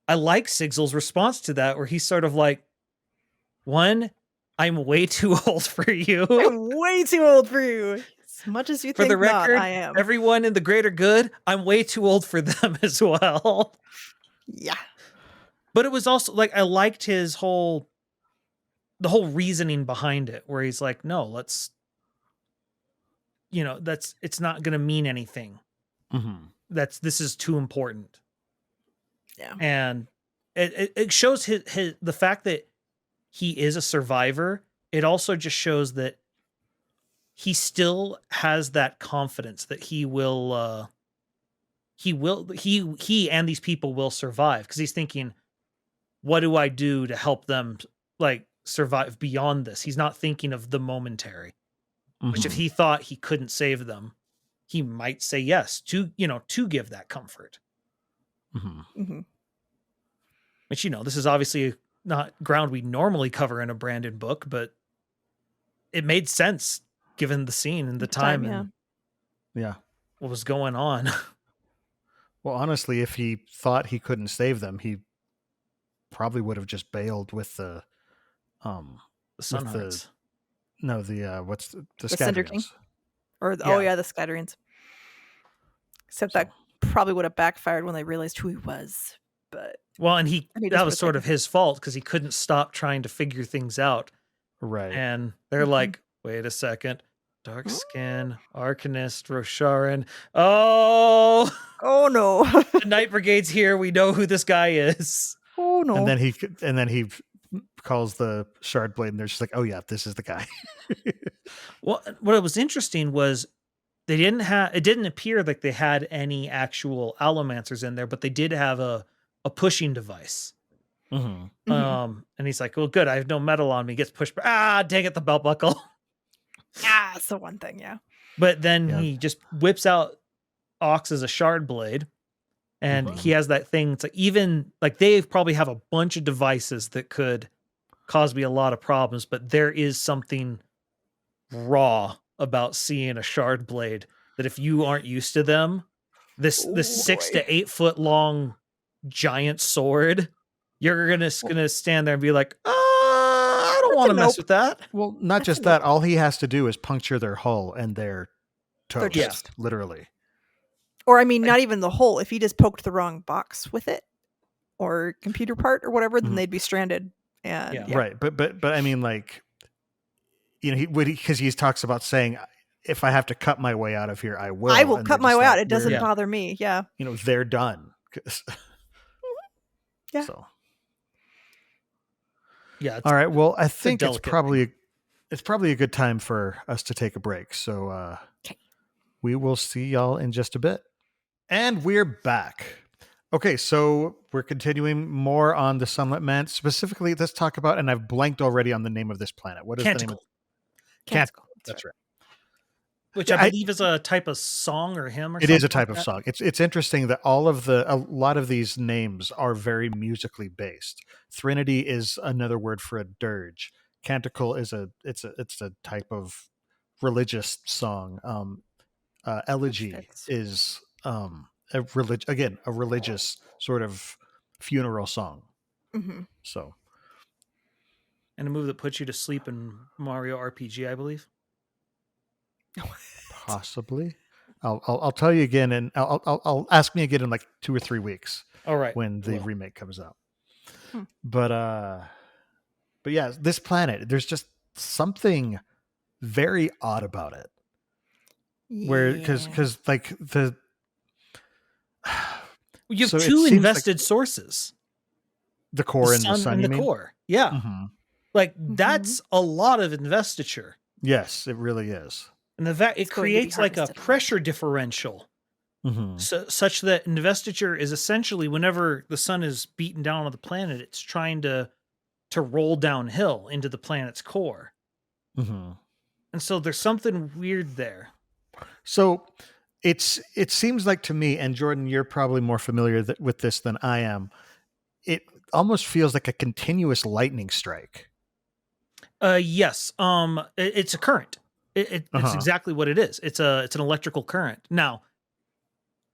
I like Sigil's response to that, where he's sort of like, one, I'm way too old for you. I'm way too old for you. As much as you For think the record, not, I am. everyone in the greater good, I'm way too old for them as well. Yeah. But it was also like, I liked the whole reasoning behind it, where he's like, no, let's, it's not going to mean anything. Mm-hmm. This is too important. Yeah. And it shows the fact that he is a survivor. It also just shows that he still has that confidence that he and these people will survive, because he's thinking, what do I do to help them like survive beyond this? He's not thinking of the momentary, which if Mhm. he thought he couldn't save them, he might say yes to give that comfort. Mhm. Mhm. Which, this is obviously not ground we normally cover in a Brandon book, but it made sense given the scene and the time yeah. and Yeah. what was going on. Well, honestly, if he thought he couldn't save them, he probably would have just bailed with the The Sun with the- Hearts. no, the what's the Cinder King? Scatterings. Or the Scatterings. Except that probably would have backfired when they realized who he was. But Well, and And he just that was would've sort taken- of his fault, because he couldn't stop trying to figure things out. Right. And they're Mhm. like, wait a second. Dark skin, Arcanist, Rosharan. Oh, oh no. the Night Brigade's here. We know who this guy is. oh no. And then he calls the Shard Blade, and they're just like, "Oh yeah, this is the guy." Well, what was interesting was it didn't appear like they had any actual allomancers in there, but they did have a pushing device. Mm-hmm. Mhm. And he's like, well, good, I have no metal on me. Gets pushed. Dang it, the belt buckle. That's the one thing, yeah. But then Yeah. he just whips out Ox as a shard blade, and he has that thing. It's like, even like they probably have a bunch of devices that could cause me a lot of problems, but there is something raw about seeing a shard blade that if you aren't used to them, this 6 to 8 foot long giant sword, you're gonna stand there and be like, I don't want to mess with that. Well, not just that. All he has to do is puncture their hull and they're toast. They're toast. Literally. Or I mean, not even the hole. If he just poked the wrong box with it, or computer part or whatever, then they'd be stranded. And Right. But I mean, like, you know, because he talks about saying, if I have to cut my way out of here, I will. I will And cut they're my just way like, out. It doesn't bother me. Yeah. You know, they're done. Yeah. So. Yeah. All right. Well, I think it's delicate probably a good time for us to take a break. So we will see y'all in just a bit. And we're back. Okay, so we're continuing more on the Sunlit Man. Specifically, let's talk about, and I've blanked already on the name of this planet. What is the name of Canticle. That's right. Which I believe is a type of song or hymn or It something. is a type of song. It's interesting that a lot of these names are very musically based. Threnody is another word for a dirge. Canticle is it's a type of religious song. Elegy is a religious sort of funeral song. Mm-hmm. So, and a move that puts you to sleep in Mario RPG, I believe. Possibly. I'll tell you again, and I'll ask me again in like 2 or 3 weeks. All right, when the remake comes out. But yeah, this planet, there's just something very odd about it. Where because like you have two invested sources, the core and the sun, and the core. Yeah, like that's a lot of investiture. Yes, it really is. And it creates like a pressure differential, such that investiture is essentially whenever the sun is beaten down on the planet, it's trying to roll downhill into the planet's core. And so there's something weird there. So it seems like to me, and Jordan, you're probably more familiar with this than I am. It almost feels like a continuous lightning strike. Yes. It's a current. It's exactly what it is. It's an electrical current. Now,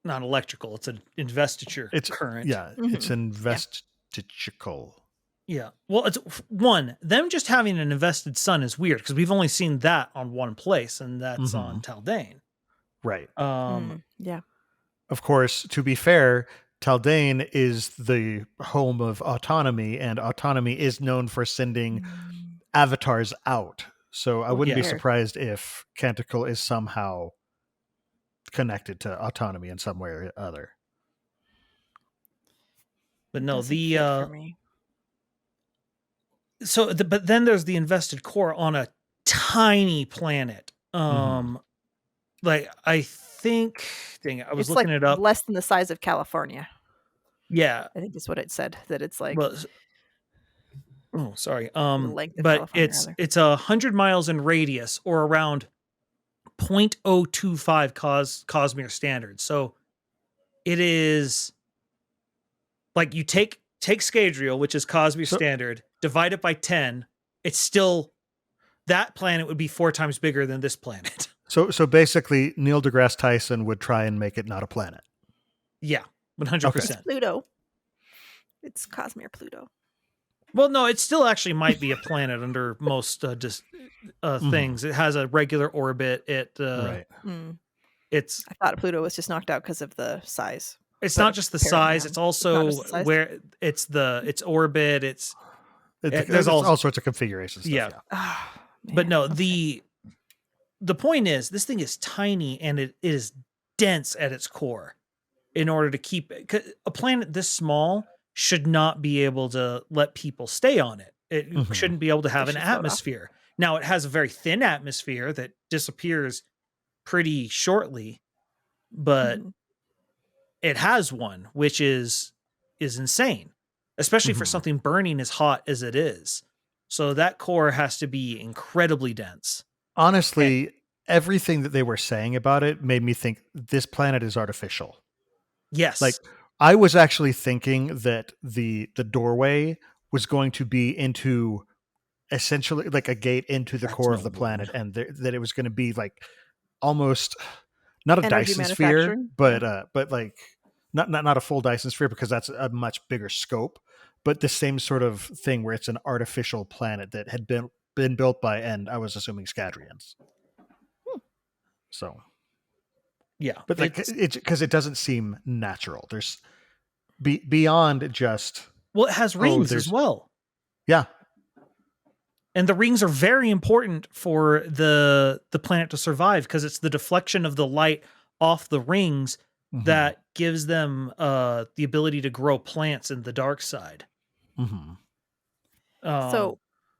not electrical. It's an investiture current. Yeah, it's investigical. Yeah. Well, it's them just having an invested sun is weird because we've only seen that on one place, and that's on Taldane. Right. Yeah. Of course, to be fair, Taldane is the home of autonomy, and autonomy is known for sending avatars out. So I wouldn't be surprised if Canticle is somehow connected to autonomy in some way or other. But no, but then there's the invested core on a tiny planet. Like I think, I was looking it up. Less than the size of California. Yeah, I think that's what it said. That it's like. Well, oh, sorry. But it's 100 miles in radius, or around 0.025 Cosmere standard. So it is like you take Scadrial, which is Cosmere standard, divide it by 10. It's still, that planet would be 4 times bigger than this planet. So basically, Neil deGrasse Tyson would try and make it not a planet. Yeah, 100%. It's Pluto. It's Cosmere Pluto. Well, no, it still actually might be a planet under most things. It has a regular orbit. It's. I thought Pluto was just knocked out because of the size. It's not just the size; it's also where its orbit. There's all sorts of configurations. Yeah, but no, the point is this thing is tiny and it is dense at its core. In order to keep it, a planet this small should not be able to let people stay on it. It shouldn't be able to have an atmosphere. Now, it has a very thin atmosphere that disappears pretty shortly, but it has one, which is insane, especially for something burning as hot as it is. So that core has to be incredibly dense. Honestly, everything that they were saying about it made me think this planet is artificial. Yes. Like, I was actually thinking that the doorway was going to be into essentially like a gate into the core of the planet, and that it was going to be like almost not a Energy Dyson sphere, manufacturing? but like not a full Dyson sphere, because that's a much bigger scope, but the same sort of thing where it's an artificial planet that had been built by, and I was assuming, Scadrians. So yeah, but like it's because it doesn't seem natural. There's beyond just it has rings as well. Yeah. And the rings are very important for the planet to survive, because it's the deflection of the light off the rings that gives them the ability to grow plants in the dark side. So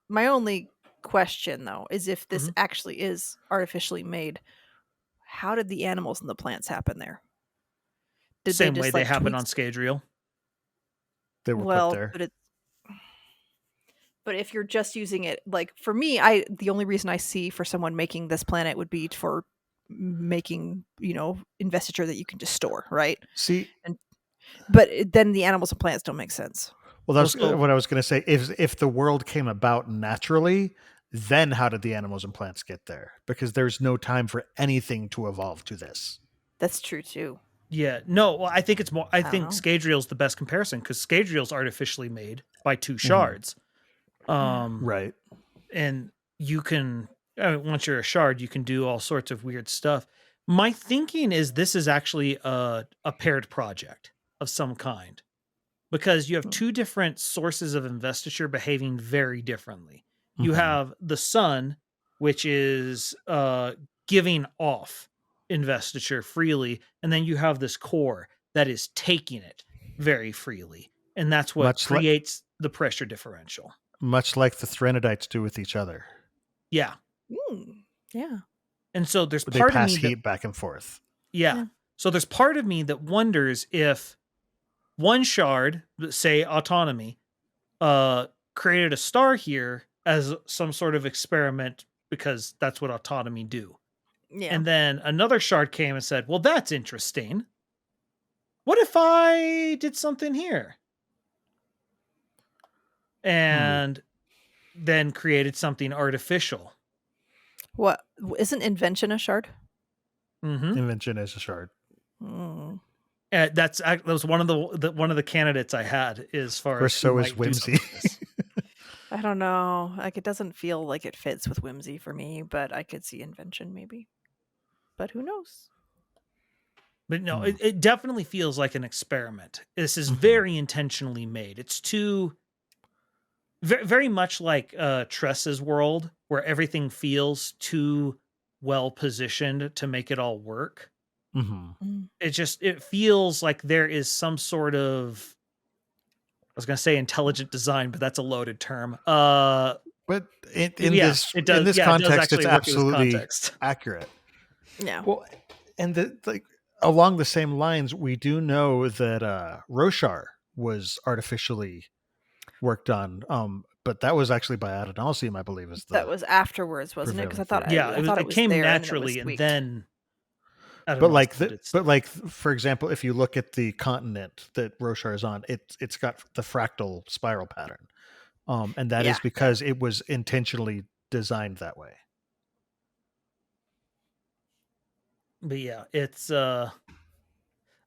my only question, though, is if this actually is artificially made, how did the animals and the plants happen there? Did Same they just way like they happen tweak on Scadrial. They were well, put there. But if you're just using it, like for me, the only reason I see for someone making this planet would be for making, investiture that you can just store, right? See, but then the animals and plants don't make sense. Well, that's what I was going to say. If the world came about naturally, then how did the animals and plants get there? Because there's no time for anything to evolve to this. That's true too. Yeah, no, well, I think it's more. I think Scadrial's the best comparison, because Scadrial's artificially made by two shards. Right. And you can, once you're a shard, you can do all sorts of weird stuff. My thinking is this is actually a paired project of some kind, because you have two different sources of investiture behaving very differently. You have the sun, which is giving off investiture freely, and then you have this core that is taking it very freely, and that's what creates the pressure differential. Much like the Threnodites do with each other. Yeah. Yeah. And so there's they part pass of me heat back and forth. Yeah. So there's part of me that wonders if one shard, say autonomy, created a star here as some sort of experiment, because that's what autonomy do. Yeah. And then another shard came and said, well, that's interesting. What if I did something here? And then created something artificial. What, isn't invention a shard? Invention is a shard. That was one of the candidates I had as far as so is whimsy. I don't know. Like, it doesn't feel like it fits with whimsy for me, but I could see invention maybe. But who knows? But no, it definitely feels like an experiment. This is very intentionally made. It's too very much like Tress's world, where everything feels too well positioned to make it all work. It feels like there is some sort of, I was going to say intelligent design, but that's a loaded term. But in this context, it's absolutely accurate. Yeah. Well, and along the same lines, we do know that Roshar was artificially worked on, but that was actually by Adonalsium, I believe. That was afterwards, wasn't it? Because I thought it came there naturally, and then. But like, for example, if you look at the continent that Roshar is on, it's got the fractal spiral pattern, and that is because it was intentionally designed that way. But yeah, it's I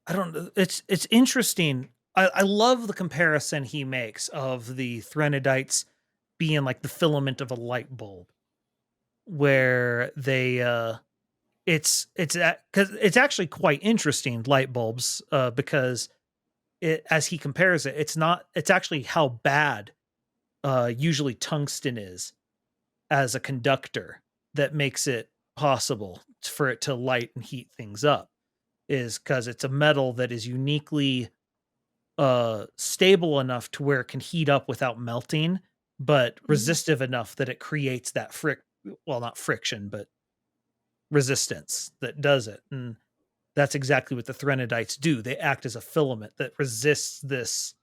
don't know. It's interesting. I love the comparison he makes of the Threnodites being like the filament of a light bulb, where they it's because it's actually quite interesting, light bulbs, because as he compares it, it's actually how bad usually tungsten is as a conductor that makes it possible for it to light and heat things up, is because it's a metal that is uniquely stable enough to where it can heat up without melting, but resistive enough that it creates that not friction, but resistance that does it. And that's exactly what the Threnodites do. They act as a filament that resists this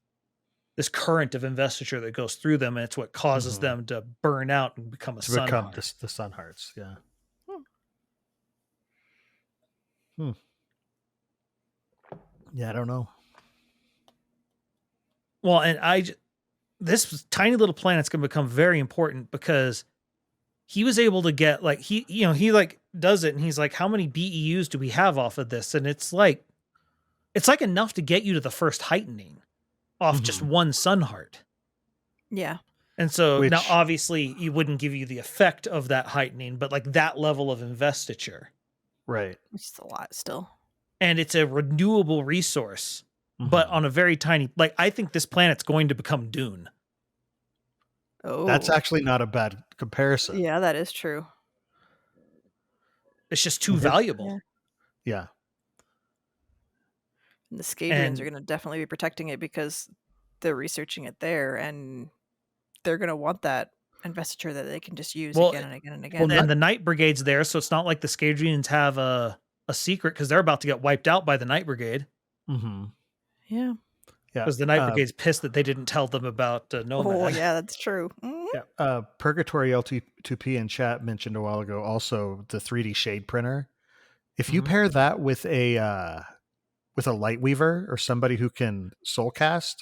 current of investiture that goes through them, and it's what causes them to burn out and become the sun hearts. Yeah. Yeah, I don't know. Well, and this tiny little planet's going to become very important because he was able to get like he like does it and he's like, how many BEUs do we have off of this? And it's like enough to get you to the first heightening off just one sun heart. Yeah. And so now obviously he wouldn't give you the effect of that heightening, but like that level of investiture. Right. Which is a lot still. And it's a renewable resource, but on a very tiny, like I think this planet's going to become Dune. Oh. That's actually not a bad comparison. Yeah, that is true. It's just too valuable. Yeah. And the Scadrians are going to definitely be protecting it because they're researching it there, and they're going to want that investiture that they can just use again and again and again. Well, and the Night Brigade's there, so it's not like the Scadrians have a secret because they're about to get wiped out by the Night Brigade. Mm-hmm. Yeah. Because the Night Brigade's pissed that they didn't tell them about Nomad. Oh, yeah, that's true. Mm-hmm. Yeah. Purgatory LT2P in chat mentioned a while ago also the 3D shade printer. If you pair that with a Lightweaver or somebody who can soulcast,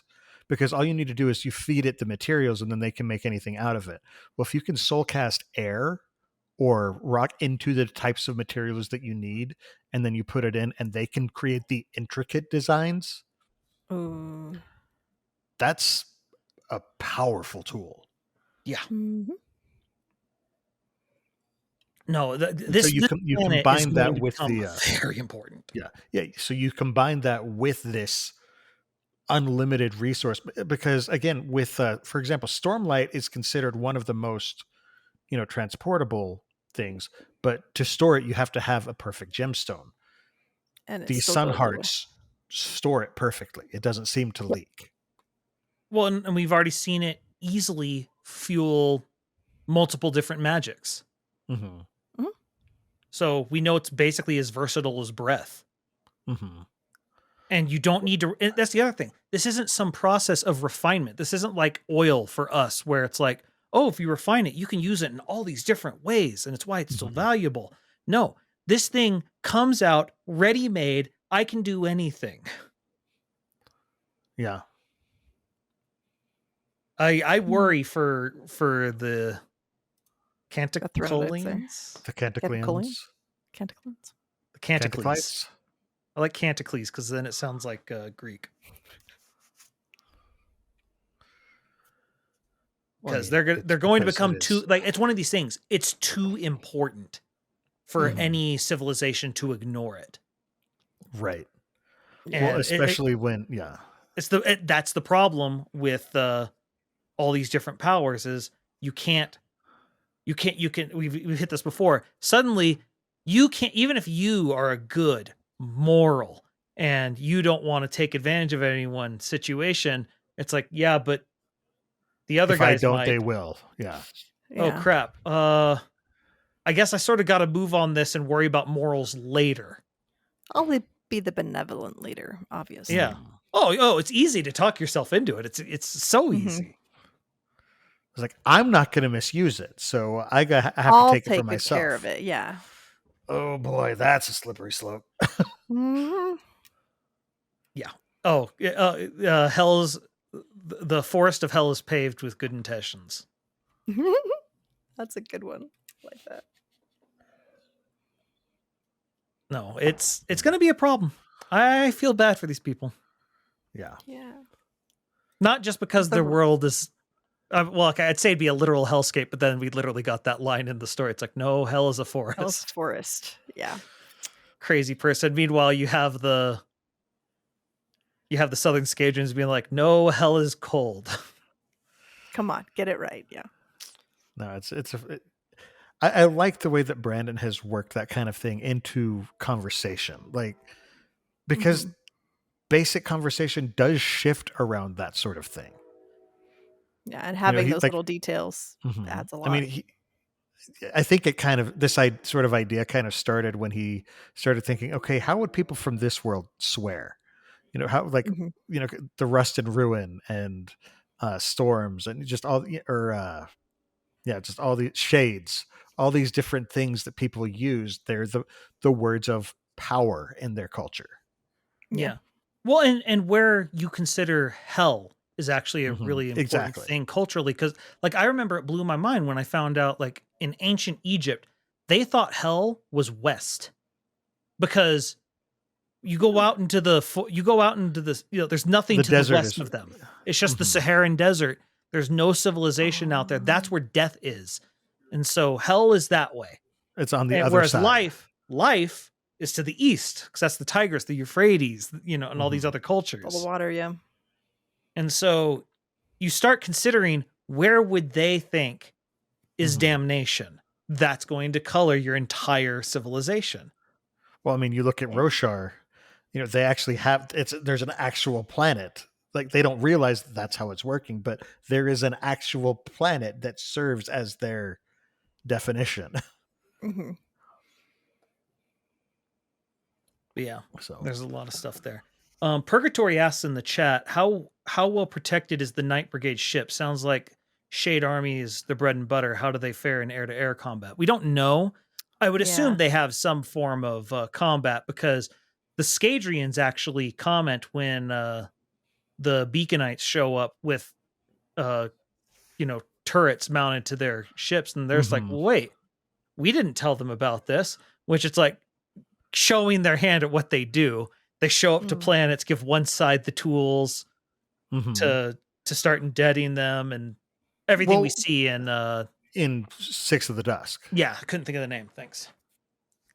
because all you need to do is you feed it the materials and then they can make anything out of it. Well, if you can soulcast air or rock into the types of materials that you need, and then you put it in and they can create the intricate designs, that's a powerful tool. Yeah. Mm-hmm. No, so you combine that with the very important. Yeah. So you combine that with this unlimited resource, because again, with for example, Stormlight is considered one of the most transportable things, but to store it, you have to have a perfect gemstone. And these sun hearts store it perfectly. It doesn't seem to leak. Well, and we've already seen it easily fuel multiple different magics. Mm-hmm. So we know it's basically as versatile as breath. Mm-hmm. And you don't need to. That's the other thing. This isn't some process of refinement. This isn't like oil for us where it's like, oh, if you refine it, you can use it in all these different ways. And it's why it's so valuable. No, this thing comes out ready-made. I can do anything. Yeah. I worry for the Canticleans. The Canticleans. The Canticles. I like Canticles because then it sounds like Greek. Because they're going to become too, like, it's one of these things. It's too important for any civilization to ignore it. Right. And well, especially when that's the problem with all these different powers is you can we've hit this before. Suddenly you can't, even if you are a good moral and you don't want to take advantage of anyone situation, it's like, yeah, but the other guys might. They will. Yeah. Oh crap. I guess I sort of got to move on this and worry about morals later. I'll be the benevolent leader, obviously. Yeah. Oh, it's easy to talk yourself into it. It's so easy. It's like, I'm not going to misuse it, so I have to take it for myself. Care of it. Yeah. Oh boy, that's a slippery slope. Yeah. Oh, hell's the forest of hell is paved with good intentions. That's a good one. I like that. No, it's going to be a problem. I feel bad for these people. Yeah. Yeah. Not just because their world is. Well, okay, I'd say it'd be a literal hellscape, but then we literally got that line in the story. It's like, no, hell is a forest. Hell's a forest. Yeah. Crazy person. Meanwhile, you have the Southern Scadrians being like, no, hell is cold. Come on, get it right. Yeah. No, I like the way that Brandon has worked that kind of thing into conversation, like, because basic conversation does shift around that sort of thing. Yeah, and having those little details adds a lot. I mean, I think it kind of, this sort of idea kind of started when he started thinking, okay, how would people from this world swear? How, like, the Rust and Ruin and Storms and just all, just all the shades, all these different things that people use. They're the words of power in their culture. Yeah. Well, and where you consider hell is actually a really important thing culturally, because like I remember it blew my mind when I found out like in ancient Egypt they thought hell was west, because you go out into the there's nothing The to the desert west is- of them. It's just the Saharan desert. There's no civilization out there. That's where death is, and so hell is that way. It's on the other Whereas side. life is to the east, because that's the Tigris, the Euphrates, and all these other cultures. All the water, yeah. And so you start considering, where would they think is damnation? That's going to color your entire civilization. Well, I mean, you look at Roshar, they actually have, there's an actual planet. Like, they don't realize that's how it's working, but there is an actual planet that serves as their definition. Mm-hmm. But yeah, So there's a lot of stuff there. Purgatory asks in the chat, how well protected is the Night Brigade ship? Sounds like Shade Army is the bread and butter. How do they fare in air-to-air combat? We don't know. I would assume they have some form of combat, because the Scadrians actually comment when the Beaconites show up with turrets mounted to their ships, and there's like, wait, we didn't tell them about this, which it's like showing their hand at what they do. They show up to planets, give one side the tools to start indebting them, and everything we see in Six of the Dusk. Yeah, I couldn't think of the name. Thanks.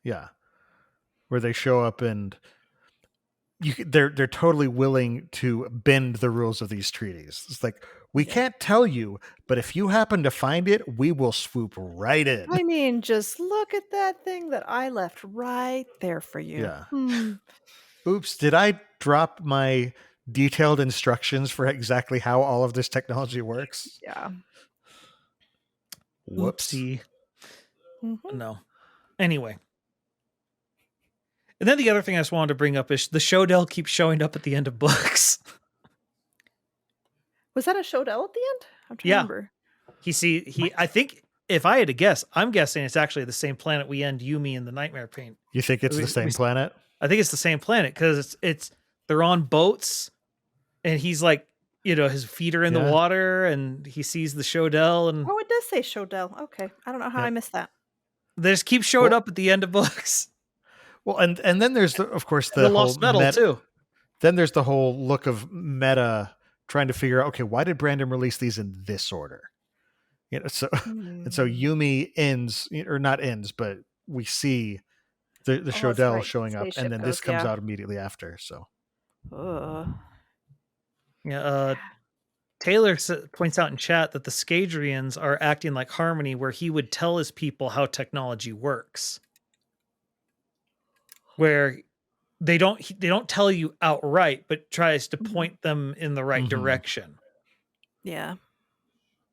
Yeah. Where they show up and they're totally willing to bend the rules of these treaties. It's like, we can't tell you, but if you happen to find it, we will swoop right in. I mean, just look at that thing that I left right there for you. Yeah. Oops, did I drop my detailed instructions for exactly how all of this technology works? Yeah. Whoops. Oopsie. No. Anyway. And then the other thing I just wanted to bring up is the Shodel keeps showing up at the end of books. Was that a Shodel at the end? I'm trying to remember. I think, if I had to guess, I'm guessing it's actually the same planet we end Yumi in the Nightmare Paint. You think it's the same planet? I think it's the same planet, because they're on boats, and he's like, his feet are in the water, and he sees the Shodel, and it does say Shodel. Okay, I don't know how I missed that. They just keep showing up at the end of books. Well, and then there's of course the whole Lost Metal too. Then there's the whole look of meta trying to figure out, okay, why did Brandon release these in this order? And so Yumi ends, or not ends, but we see the Shodel showing up, and then this comes out immediately after. So, Taylor points out in chat that the Scadrians are acting like Harmony, where he would tell his people how technology works, where they don't tell you outright, but tries to point them in the right direction. Yeah.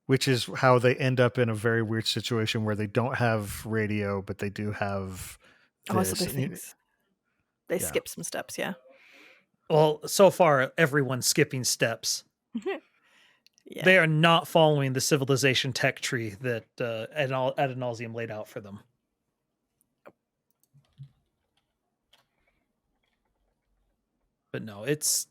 Which is how they end up in a very weird situation where they don't have radio, but they do have this. Things. They skip some steps, yeah. Well, so far, everyone's skipping steps. They are not following the civilization tech tree that ad nauseum laid out for them. But no, it's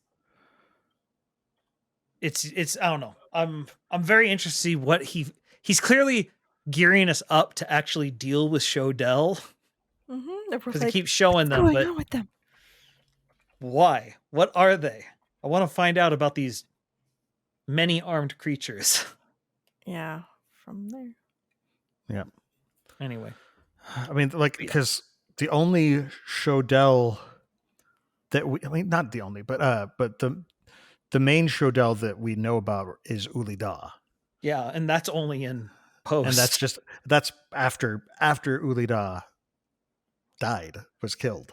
I don't know. I'm very interested to see what he's clearly gearing us up to actually deal with Shodel, because he keeps showing them. What's but going on with them? Why? What are they? I want to find out about these many armed creatures. Yeah, from there. Yeah. Anyway, I mean, like, because the only Shodel not the only, but the main Shodel that we know about is Ulida. Yeah, and that's only in post. And that's after Ulida was killed.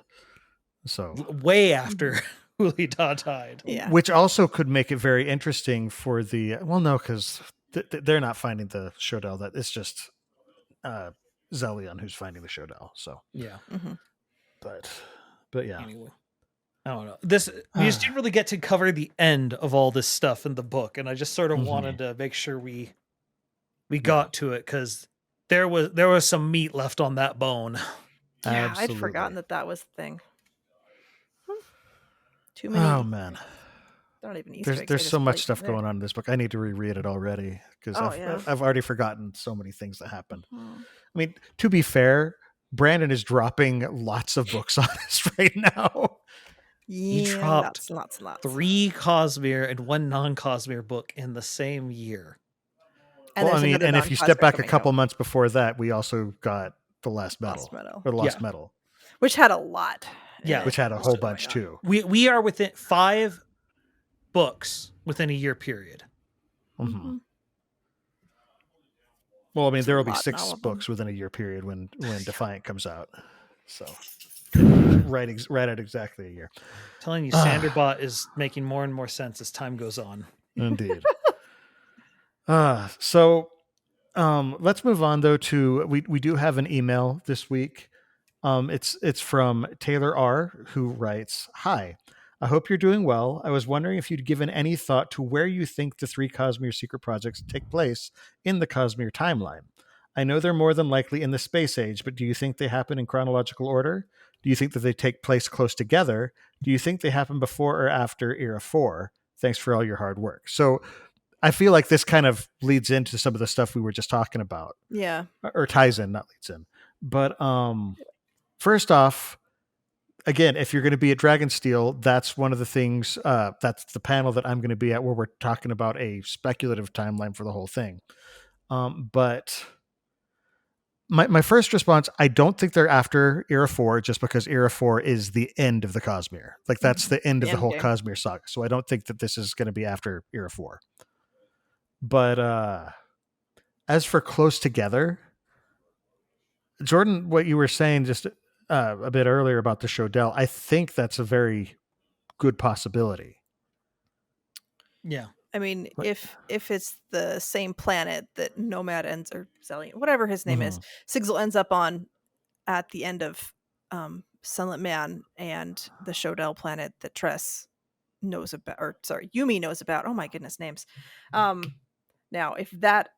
So way after Ulida died. Yeah. Which also could make it very interesting for the because they're not finding the Shodel. That it's just Zelion who's finding the Shodel. So yeah. But yeah. Anyway. I don't know. We just didn't really get to cover the end of all this stuff in the book, and I just sort of wanted to make sure we got to it, because there was some meat left on that bone. Yeah, I'd forgotten that was the thing. Too many. Oh man, Not even Easter eggs. there's so much stuff going on in this book. I need to reread it already because I've already forgotten so many things that happened. Mm-hmm. I mean, to be fair, Brandon is dropping lots of books on us right now. He dropped lots. 3 Cosmere and 1 non-Cosmere book in the same year. And well, I mean, and if you step back a couple months before that, we also got The Last Metal. Or Lost Metal. Which had a lot. Yeah. Which had a whole bunch too. We are within 5 books within a year period. Mm-hmm. Well, I mean, there will be 6 books within a year period when Defiant comes out. So, right at exactly a year. I'm telling you, Sanderbot is making more and more sense as time goes on. Indeed. So, let's move on though to we do have an email this week. It's from Taylor R, who writes, "Hi. I hope you're doing well. I was wondering if you'd given any thought to where you think the 3 Cosmere secret projects take place in the Cosmere timeline. I know they're more than likely in the space age, but do you think they happen in chronological order? Do you think that they take place close together? Do you think they happen before or after Era 4? Thanks for all your hard work." So I feel like this kind of leads into some of the stuff we were just talking about. Yeah. Or ties in, not leads in. But first off, again, if you're going to be at Dragonsteel, that's one of the things, that's the panel that I'm going to be at where we're talking about a speculative timeline for the whole thing. But my first response, I don't think they're after Era 4 just because Era 4 is the end of the Cosmere. Like that's the end of the whole Cosmere saga. So I don't think that this is going to be after Era 4. But as for close together, Jordan, what you were saying just a bit earlier about the Shodell, I think that's a very good possibility. Yeah. I mean, if it's the same planet that Nomad ends, or Zellian, whatever his name is, Sigil ends up on at the end of Sunlit Man, and the Shodell planet that Tress knows about, or sorry, Yumi knows about. Oh my goodness, names. Now, if that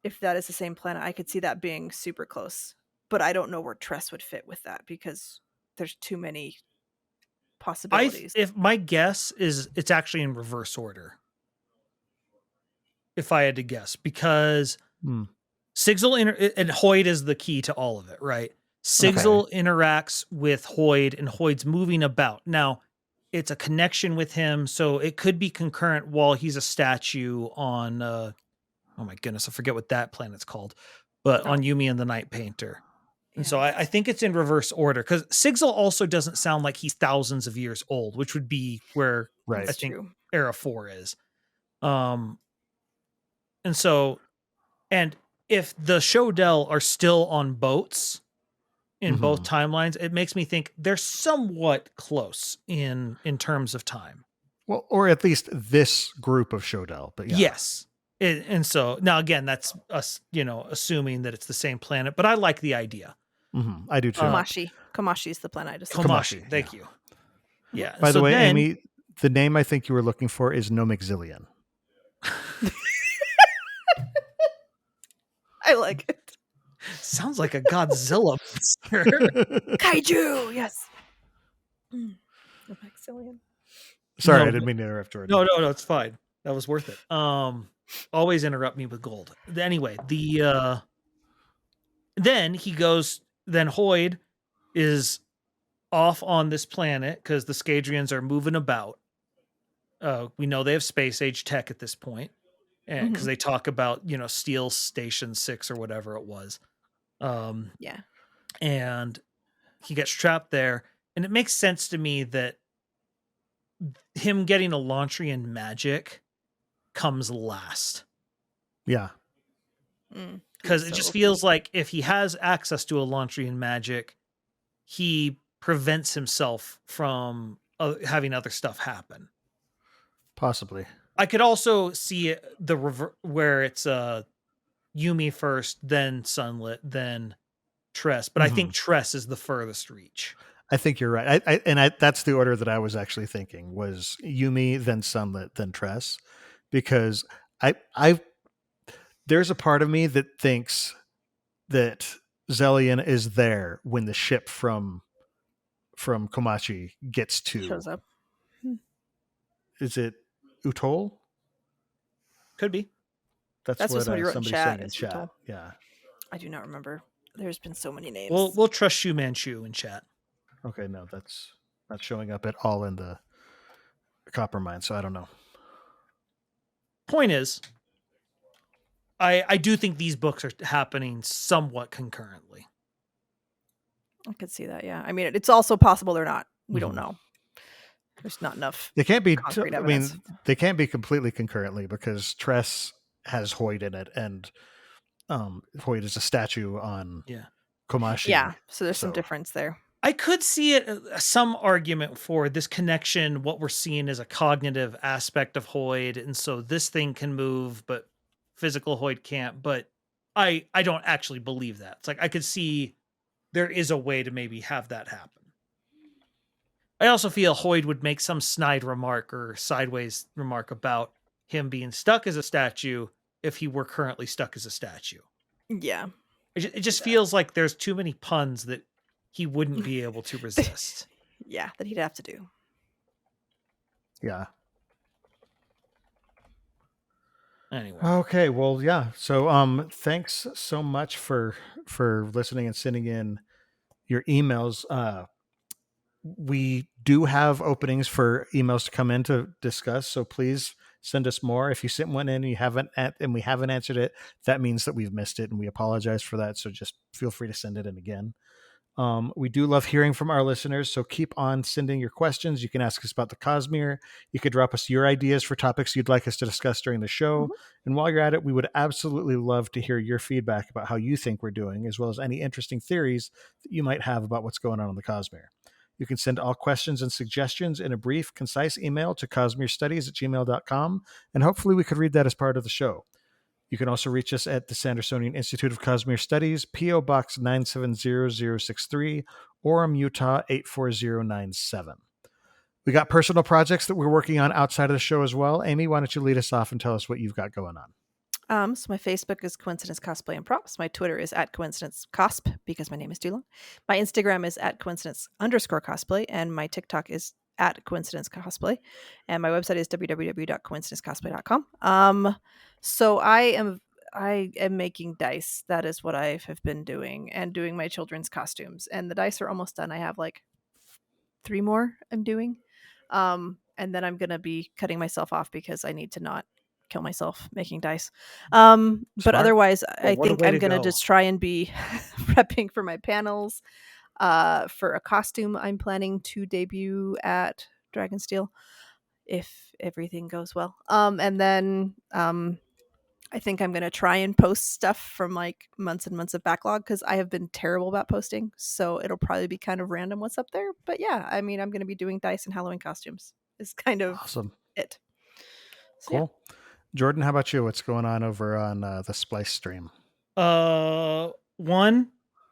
is the same planet, I could see that being super close. But I don't know where Tress would fit with that because there's too many possibilities. If my guess is it's actually in reverse order. If I had to guess, because Sigil and Hoyd is the key to all of it, right? Sigil interacts with Hoyd, and Hoyd's moving about. Now, it's a connection with him, so it could be concurrent while he's a statue on, oh my goodness, I forget what that planet's called, but on Yumi and the Night Painter. And so I think it's in reverse order, because Sigil also doesn't sound like he's thousands of years old, which would be where I think Era 4 is. And so, and if the Shodell are still on boats in both timelines, it makes me think they're somewhat close in terms of time. Well, or at least this group of Shodell, but yeah. Yes. And so now again, that's us, assuming that it's the same planet, but I like the idea. I do too. Komashi is the planet I just Komashi. Thank you. Yeah. By the way, Amy, the name I think you were looking for is no McXillion. I like it. Sounds like a Godzilla monster. Kaiju, yes. No McXillion. Sorry, I didn't mean to interrupt, Jordan. No, it's fine. That was worth it. Always interrupt me with gold. Anyway, then he goes. Then Hoyd is off on this planet because the Scadrians are moving about. We know they have space age tech at this point, and because they talk about Steel Station 6 or whatever it was. Yeah, and he gets trapped there, and it makes sense to me that him getting a Launtrian magic comes last. Yeah. Because it just feels like if he has access to a Launtrian magic, he prevents himself from having other stuff happen. Possibly. I could also see it, where it's Yumi first, then Sunlit, then Tress. But I think Tress is the furthest reach. I think you're right. That's the order that I was actually thinking, was Yumi, then Sunlit, then Tress. Because there's a part of me that thinks that Zellion is there when the ship from Komachi shows up. is it Utol? Could be. That's what somebody wrote in somebody's chat, saying in is chat. Utol. Yeah. I do not remember. There's been so many names. We'll trust Shu Manchu in chat. Okay, no, that's not showing up at all in the copper mine, so I don't know. Point is, I do think these books are happening somewhat concurrently. I could see that, yeah. I mean, it's also possible they're not. We don't know. There's not enough. They can't be. concrete I mean, evidence. they can't be completely concurrently because Tress has Hoyd in it, and Hoyd is a statue on Komashi. Yeah, so there's some difference there. I could see it some argument for this connection. What we're seeing is a cognitive aspect of Hoyd, and so this thing can move, but physical Hoyd can't. But I don't actually believe that. It's like I could see there is a way to maybe have that happen. I also feel Hoyd would make some snide remark or sideways remark about him being stuck as a statue if he were currently stuck as a statue. Yeah. It just feels like there's too many puns that he wouldn't be able to resist. Yeah, that he'd have to do. Yeah. Anyway. Okay, well, yeah. So thanks so much for listening and sending in your emails. We do have openings for emails to come in to discuss, so please send us more. If you sent one in and we haven't answered it, that means that we've missed it, and we apologize for that. So just feel free to send it in again. We do love hearing from our listeners, so keep on sending your questions. You can ask us about the Cosmere. You could drop us your ideas for topics you'd like us to discuss during the show. Mm-hmm. And while you're at it, we would absolutely love to hear your feedback about how you think we're doing, as well as any interesting theories that you might have about what's going on the Cosmere. You can send all questions and suggestions in a brief, concise email to cosmerestudies@gmail.com, and hopefully we could read that as part of the show. You can also reach us at the Sandersonian Institute of Cosmere Studies, P.O. Box 970063, Orem, Utah 84097. We got personal projects that we're working on outside of the show as well. Amy, why don't you lead us off and tell us what you've got going on? So my Facebook is Coincidence Cosplay and Props. My Twitter is @CoincidenceCosp because my name is Dula. My Instagram is @Coincidence_Cosplay, and my TikTok is @CoincidenceCosplay. And my website is www.coincidencecosplay.com. So I am making dice. That is what I have been doing, and doing my children's costumes. And the dice are almost done. I have like 3 more I'm doing. And then I'm going to be cutting myself off because I need to not kill myself making dice. But otherwise, I think I'm going to just try and be prepping for my panels. For a costume I'm planning to debut at Dragonsteel if everything goes well. And then I think I'm going to try and post stuff from like months and months of backlog because I have been terrible about posting. So it'll probably be kind of random what's up there. But yeah, I mean, I'm going to be doing dice and Halloween costumes is kind of awesome. It. So, cool. Yeah. Jordan, how about you? What's going on over on the Splice stream? The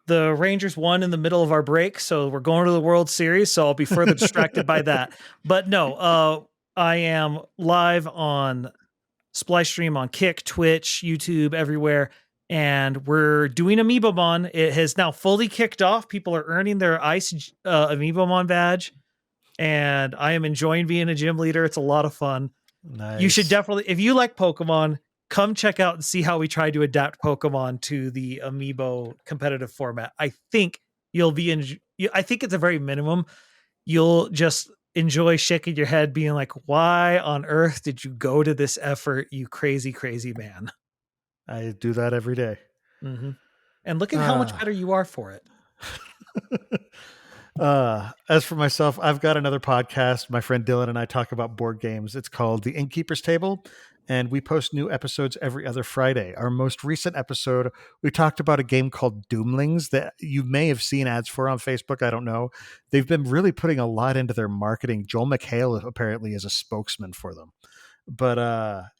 Rangers won in the middle of our break, so we're going to the World Series, so I'll be further distracted by that. But no, I am live on Splice stream on Kick, Twitch, YouTube, everywhere, and we're doing Amiibomon. It has now fully kicked off. People are earning their Ice Amiibomon badge, and I am enjoying being a gym leader. It's a lot of fun. Nice. You should definitely, if you like Pokemon, come check out and see how we try to adapt Pokemon to the Amiibo competitive format. I think I think it's a very minimum. You'll just enjoy shaking your head being like, why on earth did you go to this effort, you crazy, crazy man? I do that every day. Mm-hmm. And look at how much better you are for it. As for myself, I've got another podcast. My friend Dylan and I talk about board games. It's called The Innkeeper's Table, and we post new episodes every other Friday. Our most recent episode, we talked about a game called Doomlings that you may have seen ads for on Facebook. I don't know. They've been really putting a lot into their marketing. Joel McHale apparently is a spokesman for them. But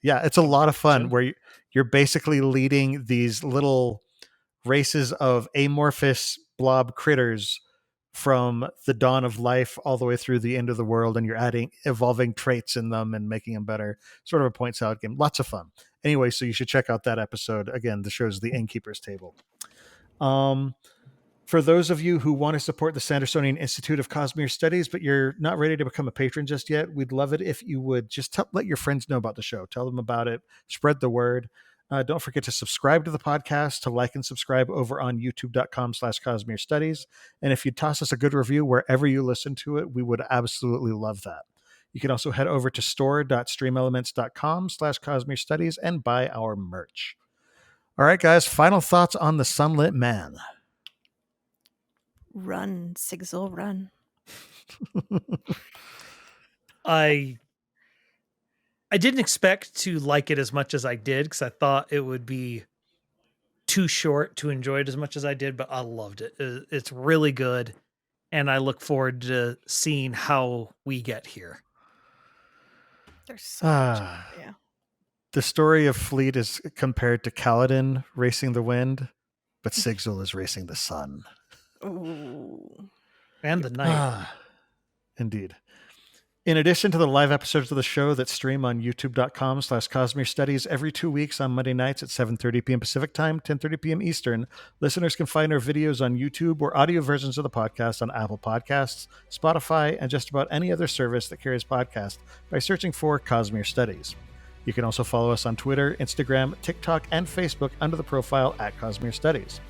yeah, it's a lot of fun where you're basically leading these little races of amorphous blob critters from the dawn of life all the way through the end of the world, and you're adding evolving traits in them and making them better. Sort of a point salad game. Lots of fun. Anyway, so you should check out that episode. Again, the show's The Innkeeper's Table. For those of you who want to support the Sandersonian Institute of Cosmere Studies, but you're not ready to become a patron just yet, we'd love it if you would just let your friends know about the show. Tell them about it. Spread the word. Don't forget to subscribe to the podcast, to like and subscribe over on youtube.com/Cosmere Studies. And if you toss us a good review wherever you listen to it, we would absolutely love that. You can also head over to store.streamelements.com/Cosmere Studies and buy our merch. All right, guys, final thoughts on the Sunlit Man. Run, Sigzil, run. I didn't expect to like it as much as I did, because I thought it would be too short to enjoy it as much as I did, but I loved it. It's really good, and I look forward to seeing how we get here. There's so much. Yeah. The story of Fleet is compared to Kaladin racing the wind, but Sigzil is racing the sun. Ooh. And the night. Indeed. In addition to the live episodes of the show that stream on youtube.com/Cosmere Studies every 2 weeks on Monday nights at 7:30 p.m. Pacific Time, 10:30 p.m. Eastern, listeners can find our videos on YouTube or audio versions of the podcast on Apple Podcasts, Spotify, and just about any other service that carries podcasts by searching for Cosmere Studies. You can also follow us on Twitter, Instagram, TikTok, and Facebook under the profile @Cosmere Studies.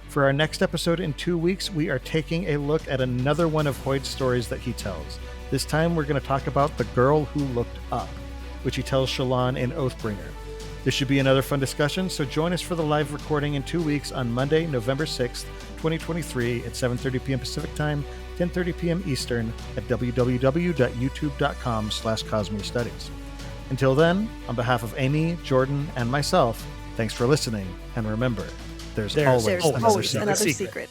For our next episode in 2 weeks, we are taking a look at another one of Hoyd's stories that he tells. This time, we're going to talk about The Girl Who Looked Up, which he tells Shalon in Oathbringer. This should be another fun discussion, so join us for the live recording in 2 weeks on Monday, November 6th, 2023 at 7:30 p.m. Pacific Time, 10:30 p.m. Eastern at www.youtube.com/Cosmere Studies. Until then, on behalf of Amy, Jordan, and myself, thanks for listening, and remember, there's always another secret. Secret.